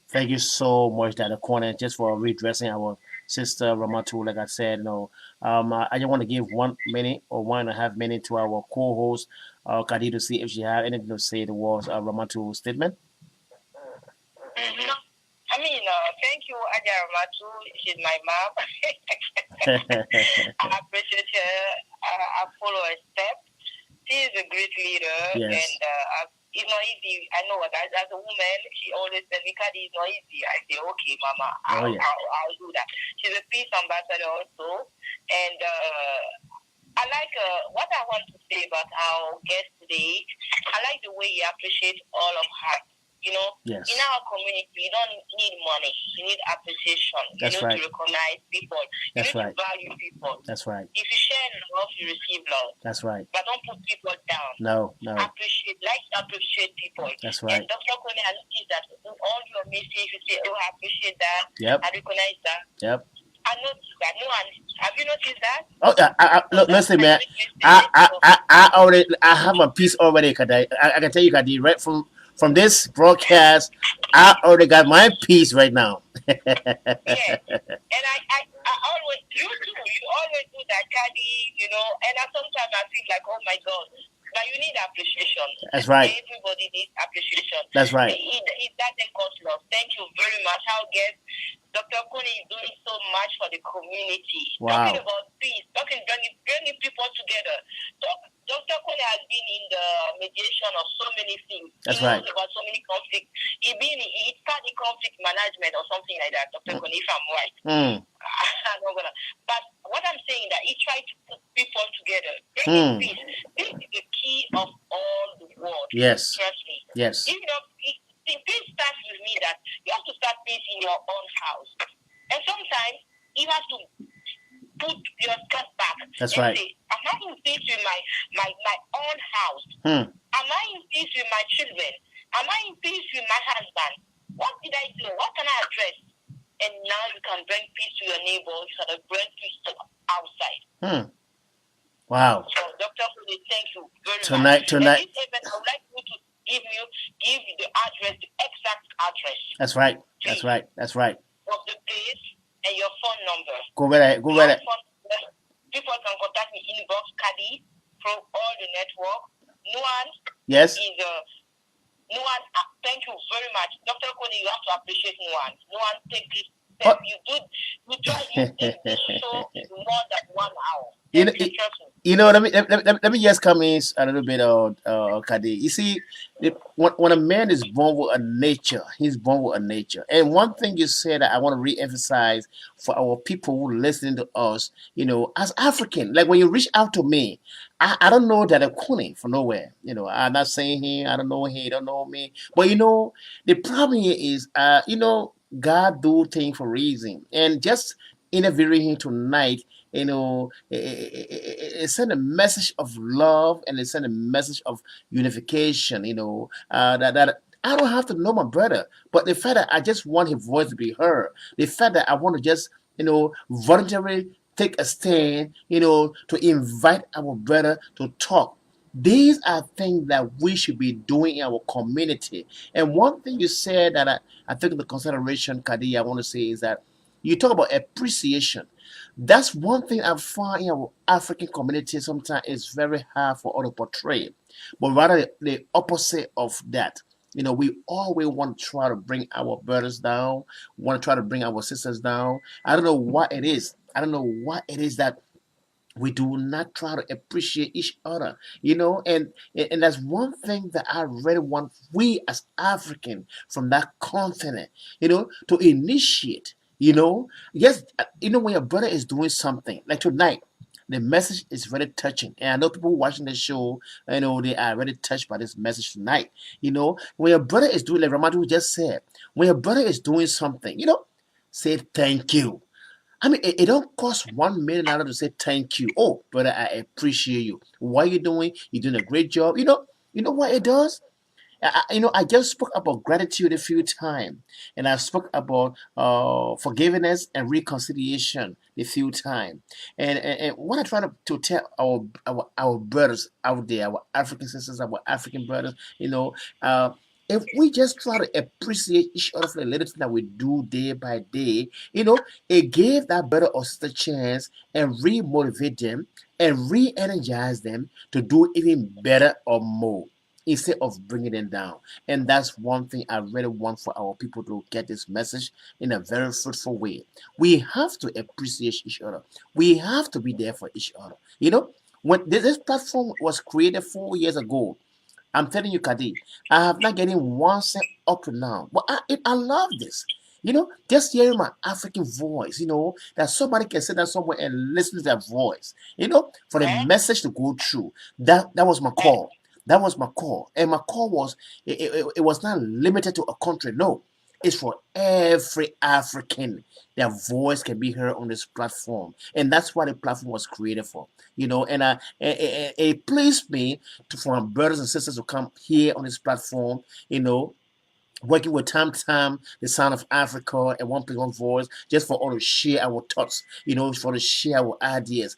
Thank you so much, Dr. Kone, just for redressing our sister Ramatu. Like I said, I just want to give 1 minute or 1.5 minutes to our co-host, Kadi, to see if she has anything to say towards Ramatu's statement. I mean, thank you, Aja Ramatu. She's my mom. I appreciate her. I follow her steps. She is a great leader, Yes. and it's not easy. I know that as a woman, she always said, Mikadi, it's not easy. I say, okay, Mama, I'll do that. She's a peace ambassador also. And I like what I want to say about our guest today. I like the way he appreciates all of her. Yes. In our community, you don't need money. You need appreciation. That's you need right. to recognize people. That's you need right. to value people. That's right. If you share love, you receive love. That's right. But don't put people down. No. Appreciate people. That's right. And Dr. Kone, I noticed that in all your messages, you say, I appreciate that. Yep. I recognize that. Yep. I noticed that. No one, have you noticed that? Oh, look, listen, man. I have a piece already, Kadi. I can tell you, Kadi, right from this broadcast, I already got my piece right now. Yes. And I always, you always do that, Kadi, and sometimes I feel like, oh my God. But you need appreciation. That's right. Everybody needs appreciation. That's right. It doesn't cost love. Thank you very much. Our guest, Dr. Kone, is doing so much for the community. Wow. Talking about peace, bringing people together. Dr. Kone has been in the mediation of so many things. That's he knows right. about so many conflicts. He studied conflict management or something like that, Dr. Kone, if I'm right. I'm not gonna. But what I'm saying that he tried to put people together, bringing peace. This is the key of all the world. Yes. Trust me. Yes. Peace starts with me that you have to start peace in your own house. And sometimes you have to put your skirt back. That's and right. say, am I in peace with my own house? Hmm. Am I in peace with my children? Am I in peace with my husband? What did I do? What can I address? And now you can bring peace to your neighbors. You can bring peace to outside. Hmm. Wow. So, Dr. Kone, thank you very much. Tonight. And this event, I would like you to give you the address, the exact address. That's right. Please. That's right. Of the place and your phone number. Go with it. People can contact me inbox Kadi from all the network. Nuan Yes. is Nuan. Thank you very much, Dr. Kone. You have to appreciate Nuan. Nuan, take this step. You try this show more than 1 hour. Let me just come in a little bit of Kadi. You see, when a man is born with a nature, he's born with a nature. And one thing you said that I want to re-emphasize for our people who listening to us, as African, like when you reach out to me, I don't know that a Kone from nowhere. I'm not saying he, I don't know he, don't know me. But the problem here is, God do things for a reason. And just interviewing him tonight, it sent a message of love and it sent a message of unification, that I don't have to know my brother, but the fact that I just want his voice to be heard, the fact that I want to just, voluntarily take a stand, to invite our brother to talk. These are things that we should be doing in our community. And one thing you said that I think the consideration, Kadi, I want to say is that you talk about appreciation. That's one thing I find in our African community sometimes it's very hard for us to portray. but rather the opposite of that. We always want to try to bring our brothers down, want to try to bring our sisters down. I don't know what it is. I don't know what it is that we do not try to appreciate each other, and that's one thing that I really want we as African from that continent, to initiate. Yes, when your brother is doing something like tonight, the message is very touching, and I know people watching the show, they are really touched by this message tonight. When your brother is doing, like Ramadu just said, when your brother is doing something, say thank you. I mean, it don't cost $1 million to say thank you. Oh, brother, I appreciate you. What you doing? You're doing a great job. You know what it does? I just spoke about gratitude a few times, and I spoke about forgiveness and reconciliation a few times. And what I try to tell our brothers out there, our African sisters, our African brothers, if we just try to appreciate each other for the little thing that we do day by day, it gave that brother or sister chance and re-motivate them and re-energize them to do even better or more instead of bringing them down. And that's one thing I really want for our people to get this message in a very fruitful way. We have to appreciate each other. We have to be there for each other. When this platform was created 4 years ago, I'm telling you, Kadi, I have not getting one cent up to now. But I love this. Just hearing my African voice, that somebody can sit down somewhere and listen to their voice, for the message to go through. That was my call. That was my call. And my call was, it was not limited to a country. No, it's for every African. Their voice can be heard on this platform. And that's what the platform was created for. And it pleased me for my brothers and sisters to come here on this platform, working with Tam, the Sound of Africa, and One Place One Voice, just for all to share our thoughts, for to share our ideas,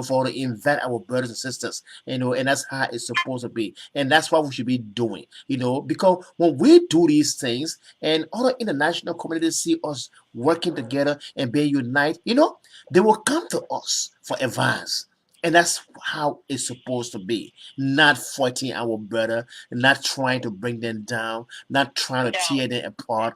for to invite our brothers and sisters, and that's how it's supposed to be. And that's what we should be doing, because when we do these things and other international communities see us working together and being united, they will come to us for advice. And that's how it's supposed to be. Not fighting our brother, not trying to bring them down, not trying to tear them apart,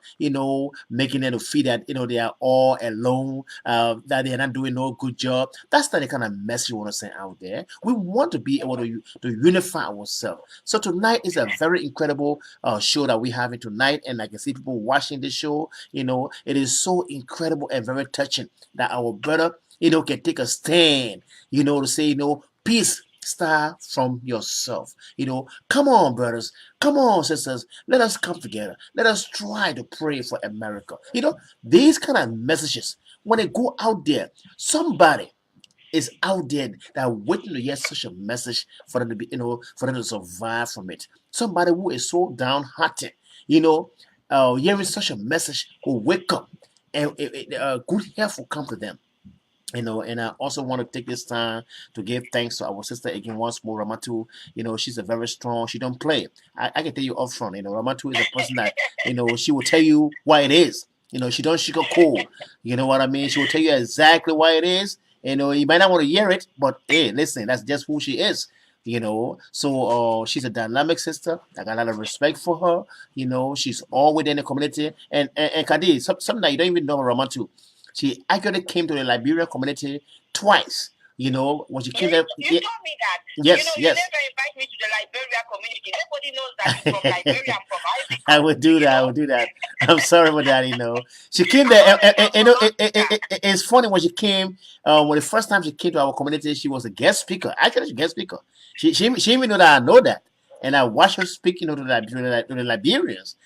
making them to feel that, they are all alone, that they're not doing no good job. That's not the kind of message we want to send out there. We want to be able to unify ourselves. So tonight is a very incredible show that we're having tonight. And I can see people watching this show, it is so incredible and very touching that our brother, can take a stand, to say, peace start from yourself. Come on, brothers. Come on, sisters. Let us come together. Let us try to pray for America. These kind of messages, when they go out there, somebody is out there that waiting to hear such a message for them to be, for them to survive from it. Somebody who is so downhearted, hearing such a message will wake up and good health will come to them. And I also want to take this time to give thanks to our sister again once more, Ramatu. She's a very strong. She don't play. I can tell you up front. Ramatu is a person that she will tell you what it is. She don't sugarcoat. You know what I mean? She will tell you exactly what it is. You might not want to hear it, but hey, listen, that's just who she is. So she's a dynamic sister. I got a lot of respect for her. She's all within the community. And Kadi, something that you don't even know about Ramatu. She actually came to the Liberian community twice. When she came there. You told me that. Yes, you yes. never invite me to the Liberian community. Nobody knows that you're from Liberia. I'm from Ivory Coast. I would do that. I would do that. I'm sorry for that. She came there. It's funny when she came. When the first time she came to our community, she was a guest speaker. Actually, she's a guest speaker. She even know that I know that. And I watched her speak, to the Liberians.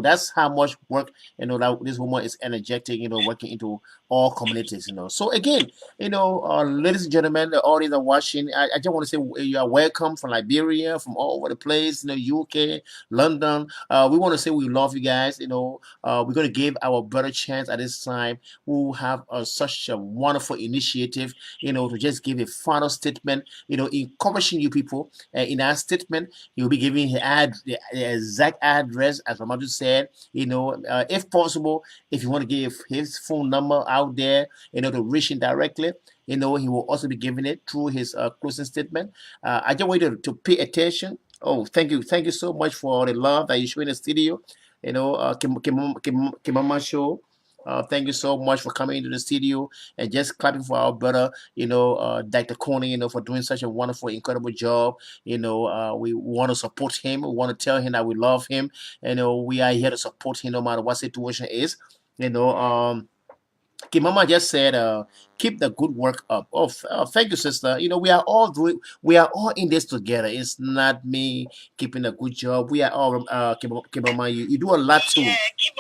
That's how much work, that this woman is energetic, working into all communities, So again, ladies and gentlemen, the audience are watching. I just want to say you are welcome from Liberia, from all over the place, UK, London. We want to say we love you guys. We're going to give our brother chance at this time who have such a wonderful initiative, to just give a final statement, encouraging you people. In our statement, he'll be giving the exact address, as Ramadu said, if possible, if you want to give his phone number out there, to reach him directly, he will also be giving it through his closing statement. I just want you to pay attention. Oh, thank you so much for the love that you show in the studio. Kimama Show. Thank you so much for coming into the studio and just clapping for our brother, Dr. Kone, for doing such a wonderful, incredible job. We want to support him. We want to tell him that we love him. We are here to support him no matter what situation is. You know, Mama just said, keep the good work up. Oh, thank you, sister. We are all in this together. It's not me keeping a good job. We are all, Mama, you do a lot too. Yeah, Keep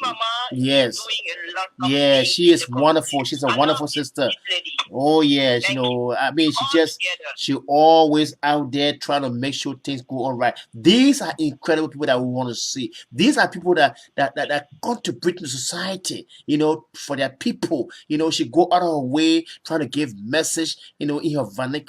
Mama Yes. is doing a lot of Yeah, things she in is the wonderful. community. She's a I wonderful love sister. this lady. Oh yes, Thank you. I mean, All together. she always out there trying to make sure things go on right. These are incredible people that we want to see. These are people that contribute to society, for their people. She go out of her way trying to give message, in her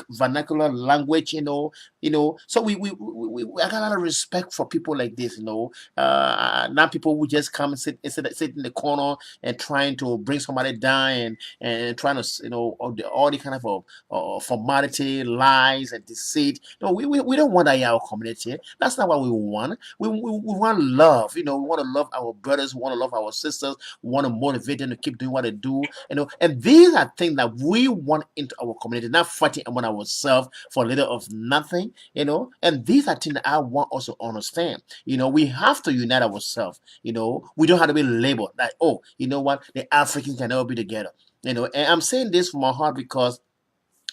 vernacular language, So I got a lot of respect for people like this, not people who just come and sit in the corner and trying to bring somebody down and trying to, all the kind of formality, lies, and deceit. No, we don't want that in our community. That's not what we want. We want love. We want to love our brothers. We want to love our sisters. We want to motivate them to keep doing what they do. And these are things that we want into our community, not fighting among ourselves for a little of nothing. And these are things that I want us to understand. We have to unite ourselves. We don't have to be labeled like, oh, you know what, the Africans can never be together. And I'm saying this from my heart because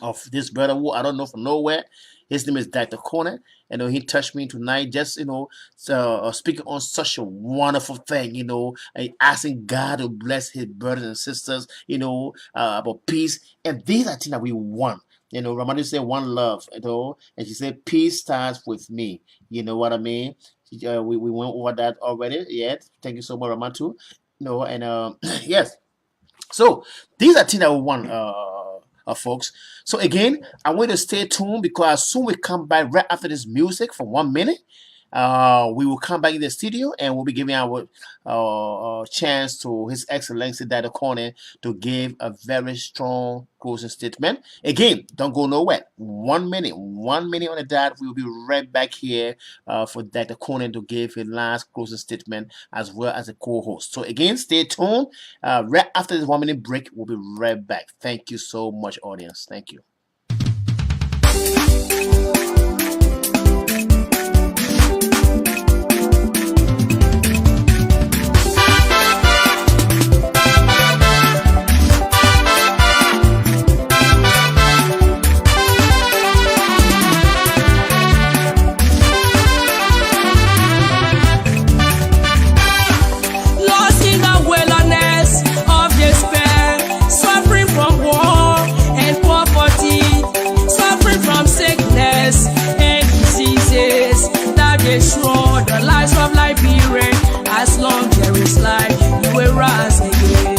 of this brother who I don't know from nowhere. His name is Dr. Kone. He touched me tonight, just speaking on such a wonderful thing. And asking God to bless his brothers and sisters. About peace, and these are things that we want. Ramadi said one love. And she said peace starts with me. You know what I mean? We went over that already. Yeah, thank you so much, Ramatu. And yes. So these are things that we want, folks. So again, I want you to stay tuned because as soon we come back right after this music for 1 minute, we will come back in the studio and we'll be giving our chance to His Excellency Dr. Kone to give a very strong closing statement. Again, don't go nowhere. 1 minute, 1 minute on the dot. We'll be right back here for Dr. Kone to give his last closing statement as well as a co-host. So again, stay tuned. Right after this 1 minute break, we'll be right back. Thank you so much, audience. Thank you. Lost in the wilderness of despair, suffering from war and poverty, suffering from sickness and diseases that destroy the lives of Liberia. As long there is life, you will rise again.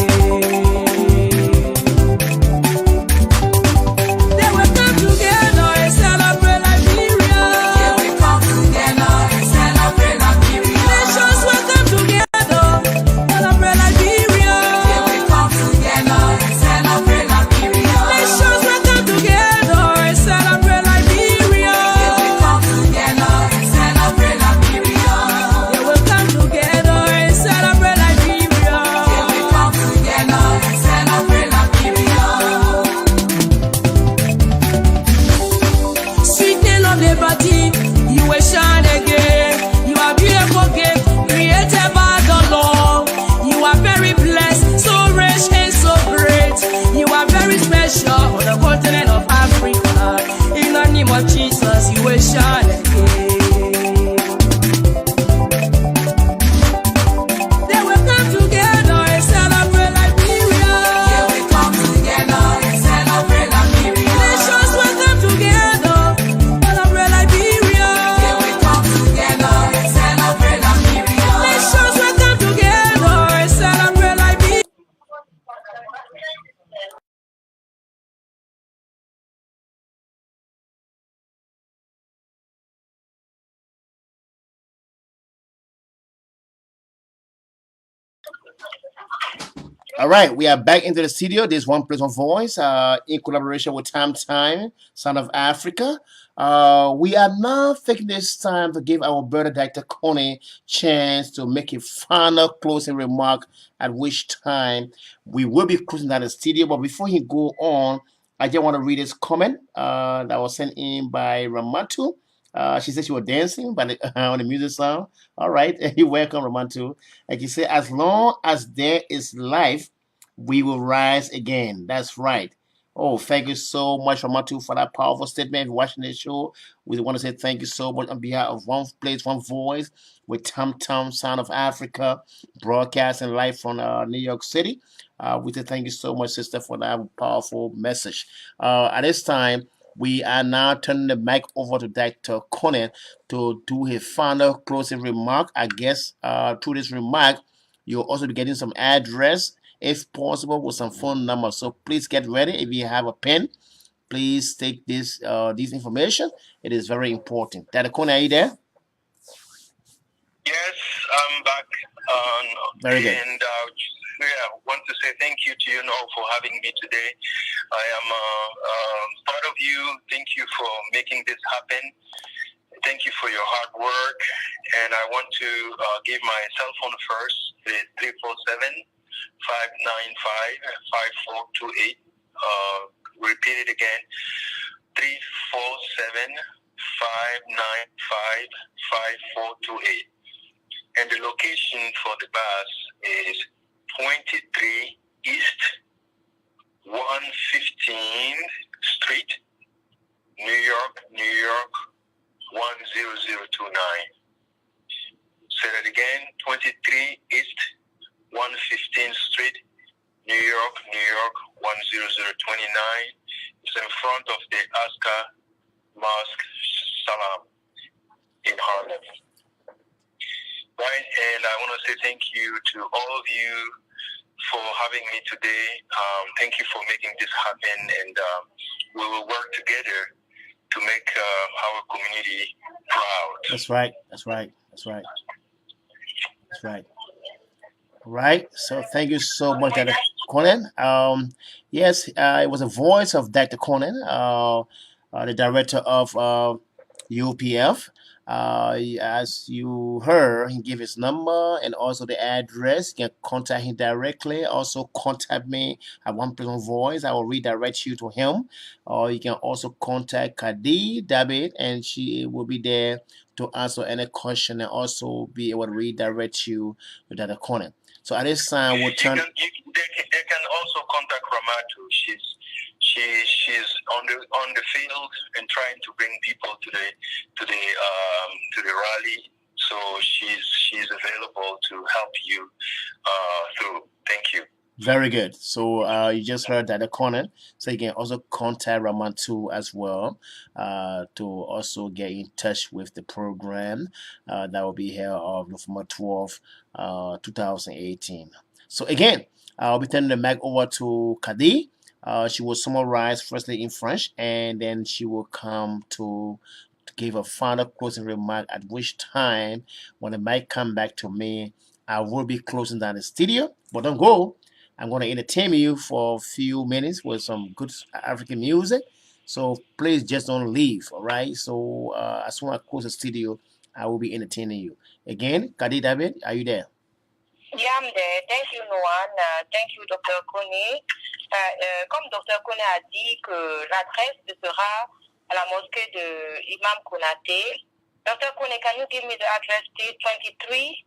They will come together and celebrate Liberia. They will come together and celebrate Liberia. Nations will come together, celebrate Liberia. They will come together and celebrate Liberia. Nations will come together and celebrate Liberia. They will come together and celebrate Liberia. They will come together and celebrate Liberia. They will come together and celebrate Liberia. Sweet name of liberty, you will shine again. You are beautiful gift created by the Lord. You are very blessed, so rich and so great. You are very special on the continent of Africa. In the name of Jesus, you will shine again. They will come together and celebrate Liberia. They will come together and celebrate Liberia. Nations will come together, celebrate Liberia. They will come together and celebrate Liberia. Nations will come together and celebrate Liberia. All right, we are back into the studio. This One Place One Voice, in collaboration with Time Time, Son of Africa. We are now taking this time to give our brother Dr. Kone chance to make a final closing remark, at which time we will be closing down the studio. But before he go on, I just want to read his comment that was sent in by Ramatu. She said she was dancing but on the music sound. All right, you're welcome, Ramatu. Like you say, as long as there is life, we will rise again. That's right. Oh, thank you so much, Ramatu, for that powerful statement. If you're watching this show, we want to say thank you so much on behalf of One Place, One Voice with Tam Tam Sound of Africa, broadcasting live from New York City. We say thank you so much, sister, for that powerful message. At this time, we are now turning the mic over to Dr. Kone to do his final closing remark. I guess through this remark, you'll also be getting some address, if possible, with some phone number. So please get ready. If you have a pen, please take this information. It is very important. Dr. Kone, are you there? Yes, I'm back. Very good. And I want to say thank you to you, Noel, for having me today. I am proud of you. Thank you for making this happen. Thank you for your hard work. And I want to give my cell phone first. It's 347-595-5428. Repeat it again. 347-595-5428. And the location for the bus is 23 East 115th Street, New York, 10029. Say that again, 23 East 115th Street, New York, 10029. It's in front of the Aska Mosque Salam in Harlem. Right, and I want to say thank you to all of you for having me today. Thank you for making this happen, and we will work together to make our community proud. That's right. Right. So thank you so much, Dr. Conan. Yes, it was a voice of Dr. Conan, the director of UPF. As you heard, he gave his number and also the address. You can contact him directly. Also contact me at One Place Voice. I will redirect you to him. Or you can also contact Kadi David, and she will be there to answer any question and also be able to redirect you to Dr. Conan. So at this time, we'll turn. They can also contact Ramatu. She's on the field and trying to bring people to the rally. So she's available to help you through. Thank you. Very good. So you just heard that the Conan. So you can also contact Ramatu as well to also get in touch with the program that will be here on November 12th, 2018. So again, I'll be turning the mic over to Kadi. She will summarize firstly in French, and then she will come to give a final closing remark, at which time, when the mic come back to me, I will be closing down the studio. But don't go. I'm going to entertain you for a few minutes with some good African music. So please just don't leave, all right? So as soon as I close the studio, I will be entertaining you. Again, Kadi David, are you there? Yeah, I'm there. Thank you, Noan. Thank you, Dr. Kone. Comme Dr. Kone a dit que l'adresse sera à la mosquée de Imam Konate. Dr. Kone, can you give me the address, please? 23.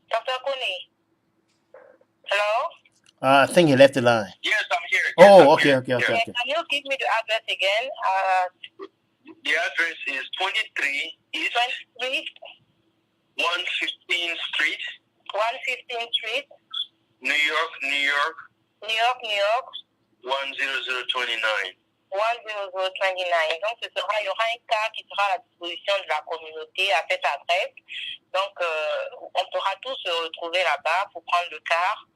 Dr. Kone. Hello? I think he left the line. Yes, I'm here. Yes, I'm okay. here. Okay. Can you give me the address again? The address is 23 East 115th Street. 115th Street. New York. 10029. 10029. Donc, il y aura un cas qui sera à la disposition de la communauté à cette adresse. Donc, on pourra tous se retrouver là-bas pour prendre le car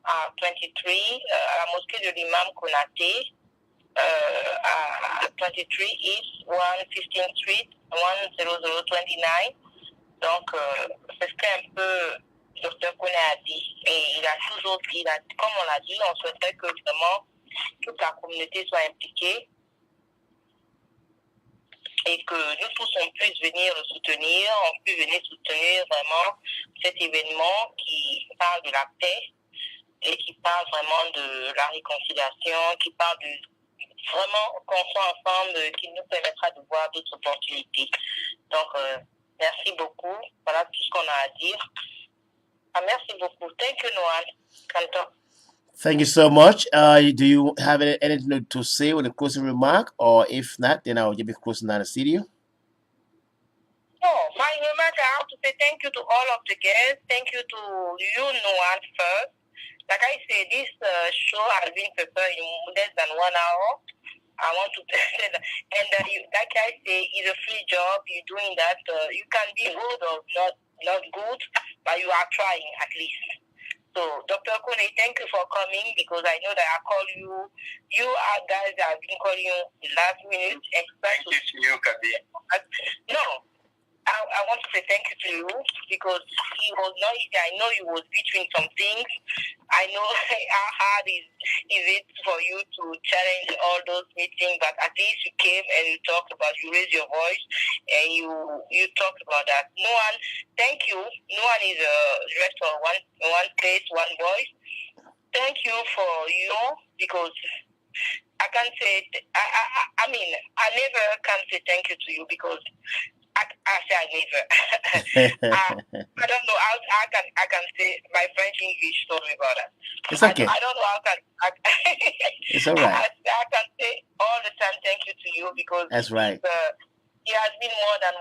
à 23, à la mosquée de l'imam Konate, à 23 East 115th Street, 10029. Donc, c'est ce qu'un peu Dr. Kone a dit. Et il a toujours dit, comme on l'a dit, on souhaiterait que vraiment toute la communauté soit impliquée et que nous tous, on puisse venir le soutenir, on puisse venir soutenir vraiment cet événement qui parle de la paix et qui parle vraiment de la réconciliation, qui parle de vraiment qu'on soit ensemble, qui nous permettra de voir d'autres opportunités. Donc, merci beaucoup. Voilà tout ce qu'on a à dire. Merci beaucoup. Thank you, Noan. Kanto. Thank you so much. Do you have anything to say with a closing remark? Or if not, then I'll be closing down the studio. No, my remark, I have to say thank you to all of the guests. Thank you to you, Noan, first. Like I said, this show has been prepared in less than 1 hour. I want to say that. And like I say, it's a free job. You're doing that. You can be good or not good, but you are trying at least. So, Dr. Kone, thank you for coming because I know that I call you. You are guys that have been calling you the last minute. Thank you to you, Kabi. No, I want to say thank you to you because it was not easy. I know you was between some things. I know how hard is it for you to challenge all those meetings, but at least you came and you talked about, you raised your voice and you talked about that. No one, thank you. No one is a director of one place, one voice. Thank you for you because I can say, I mean, I never can say thank you to you because I say I never. I don't know how I can say my French English. Sorry about that. It's okay. I don't know how it's all right. I can say all the time thank you to you because that's right. It has been more than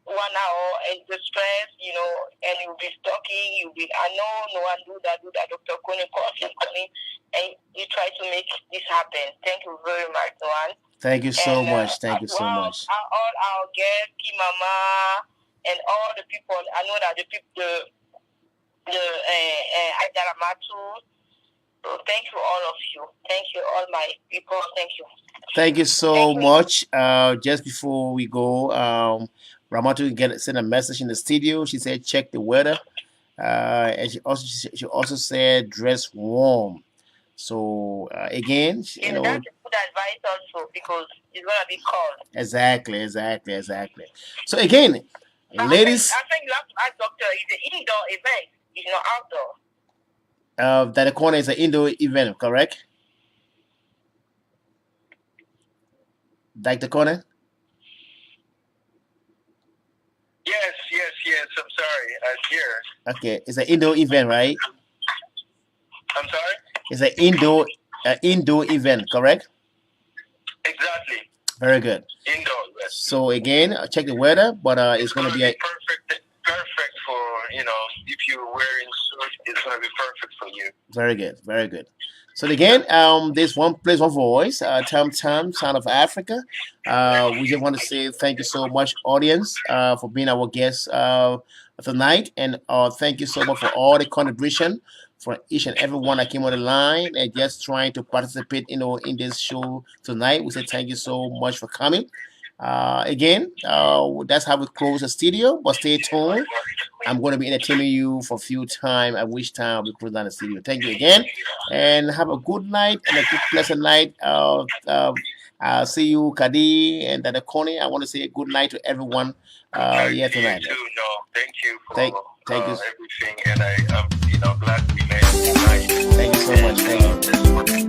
1 hour and the stress, you know, and you'll be talking. I know no one do that. Dr. Kone calls and you try to make this happen. Thank you very much, Noan. Thank you so much. Thank you so much. All our guests, Kimama, and all the people. I know that the people, the Ajalamatu. So thank you, all of you. Thank you, all my people. Thank you. Thank you so much. Just before we go, Ramatu sent a message in the studio. She said, check the weather. And she also said, dress warm. So again, you know, that's a good advice also because it's gonna be cold. Exactly. So again, ladies, I think you have to ask doctor. It's an indoor event. It's not outdoor. That the Kone is an indoor event, correct? Like the Kone? Yes. I'm sorry. I'm here. Okay, it's an indoor event, right? I'm sorry. It's an indoor event, correct? Exactly. Very good. Indoor. Yes. So again, check the weather, but it's going to be perfect for, you know, if you're wearing suit, it's going to be perfect for you. Very good. So again, this One Place, One Voice, Tam Sound of Africa. We just want to say thank you so much, audience, for being our guests tonight, and thank you so much for all the contribution for each and every one that came on the line and just trying to participate, you know, in this show tonight. We say thank you so much for coming. Again, that's how we close the studio, but stay tuned. I'm going to be entertaining you for a few times, at which time we close down the studio. Thank you again, and have a good night and a good pleasant night. I'll see you, Kadi and Dada Kone. I want to say a good night to everyone here tonight. You too, no, thank you for thank you. Everything, and I'm glad we met tonight. Thank you so much. Thank you.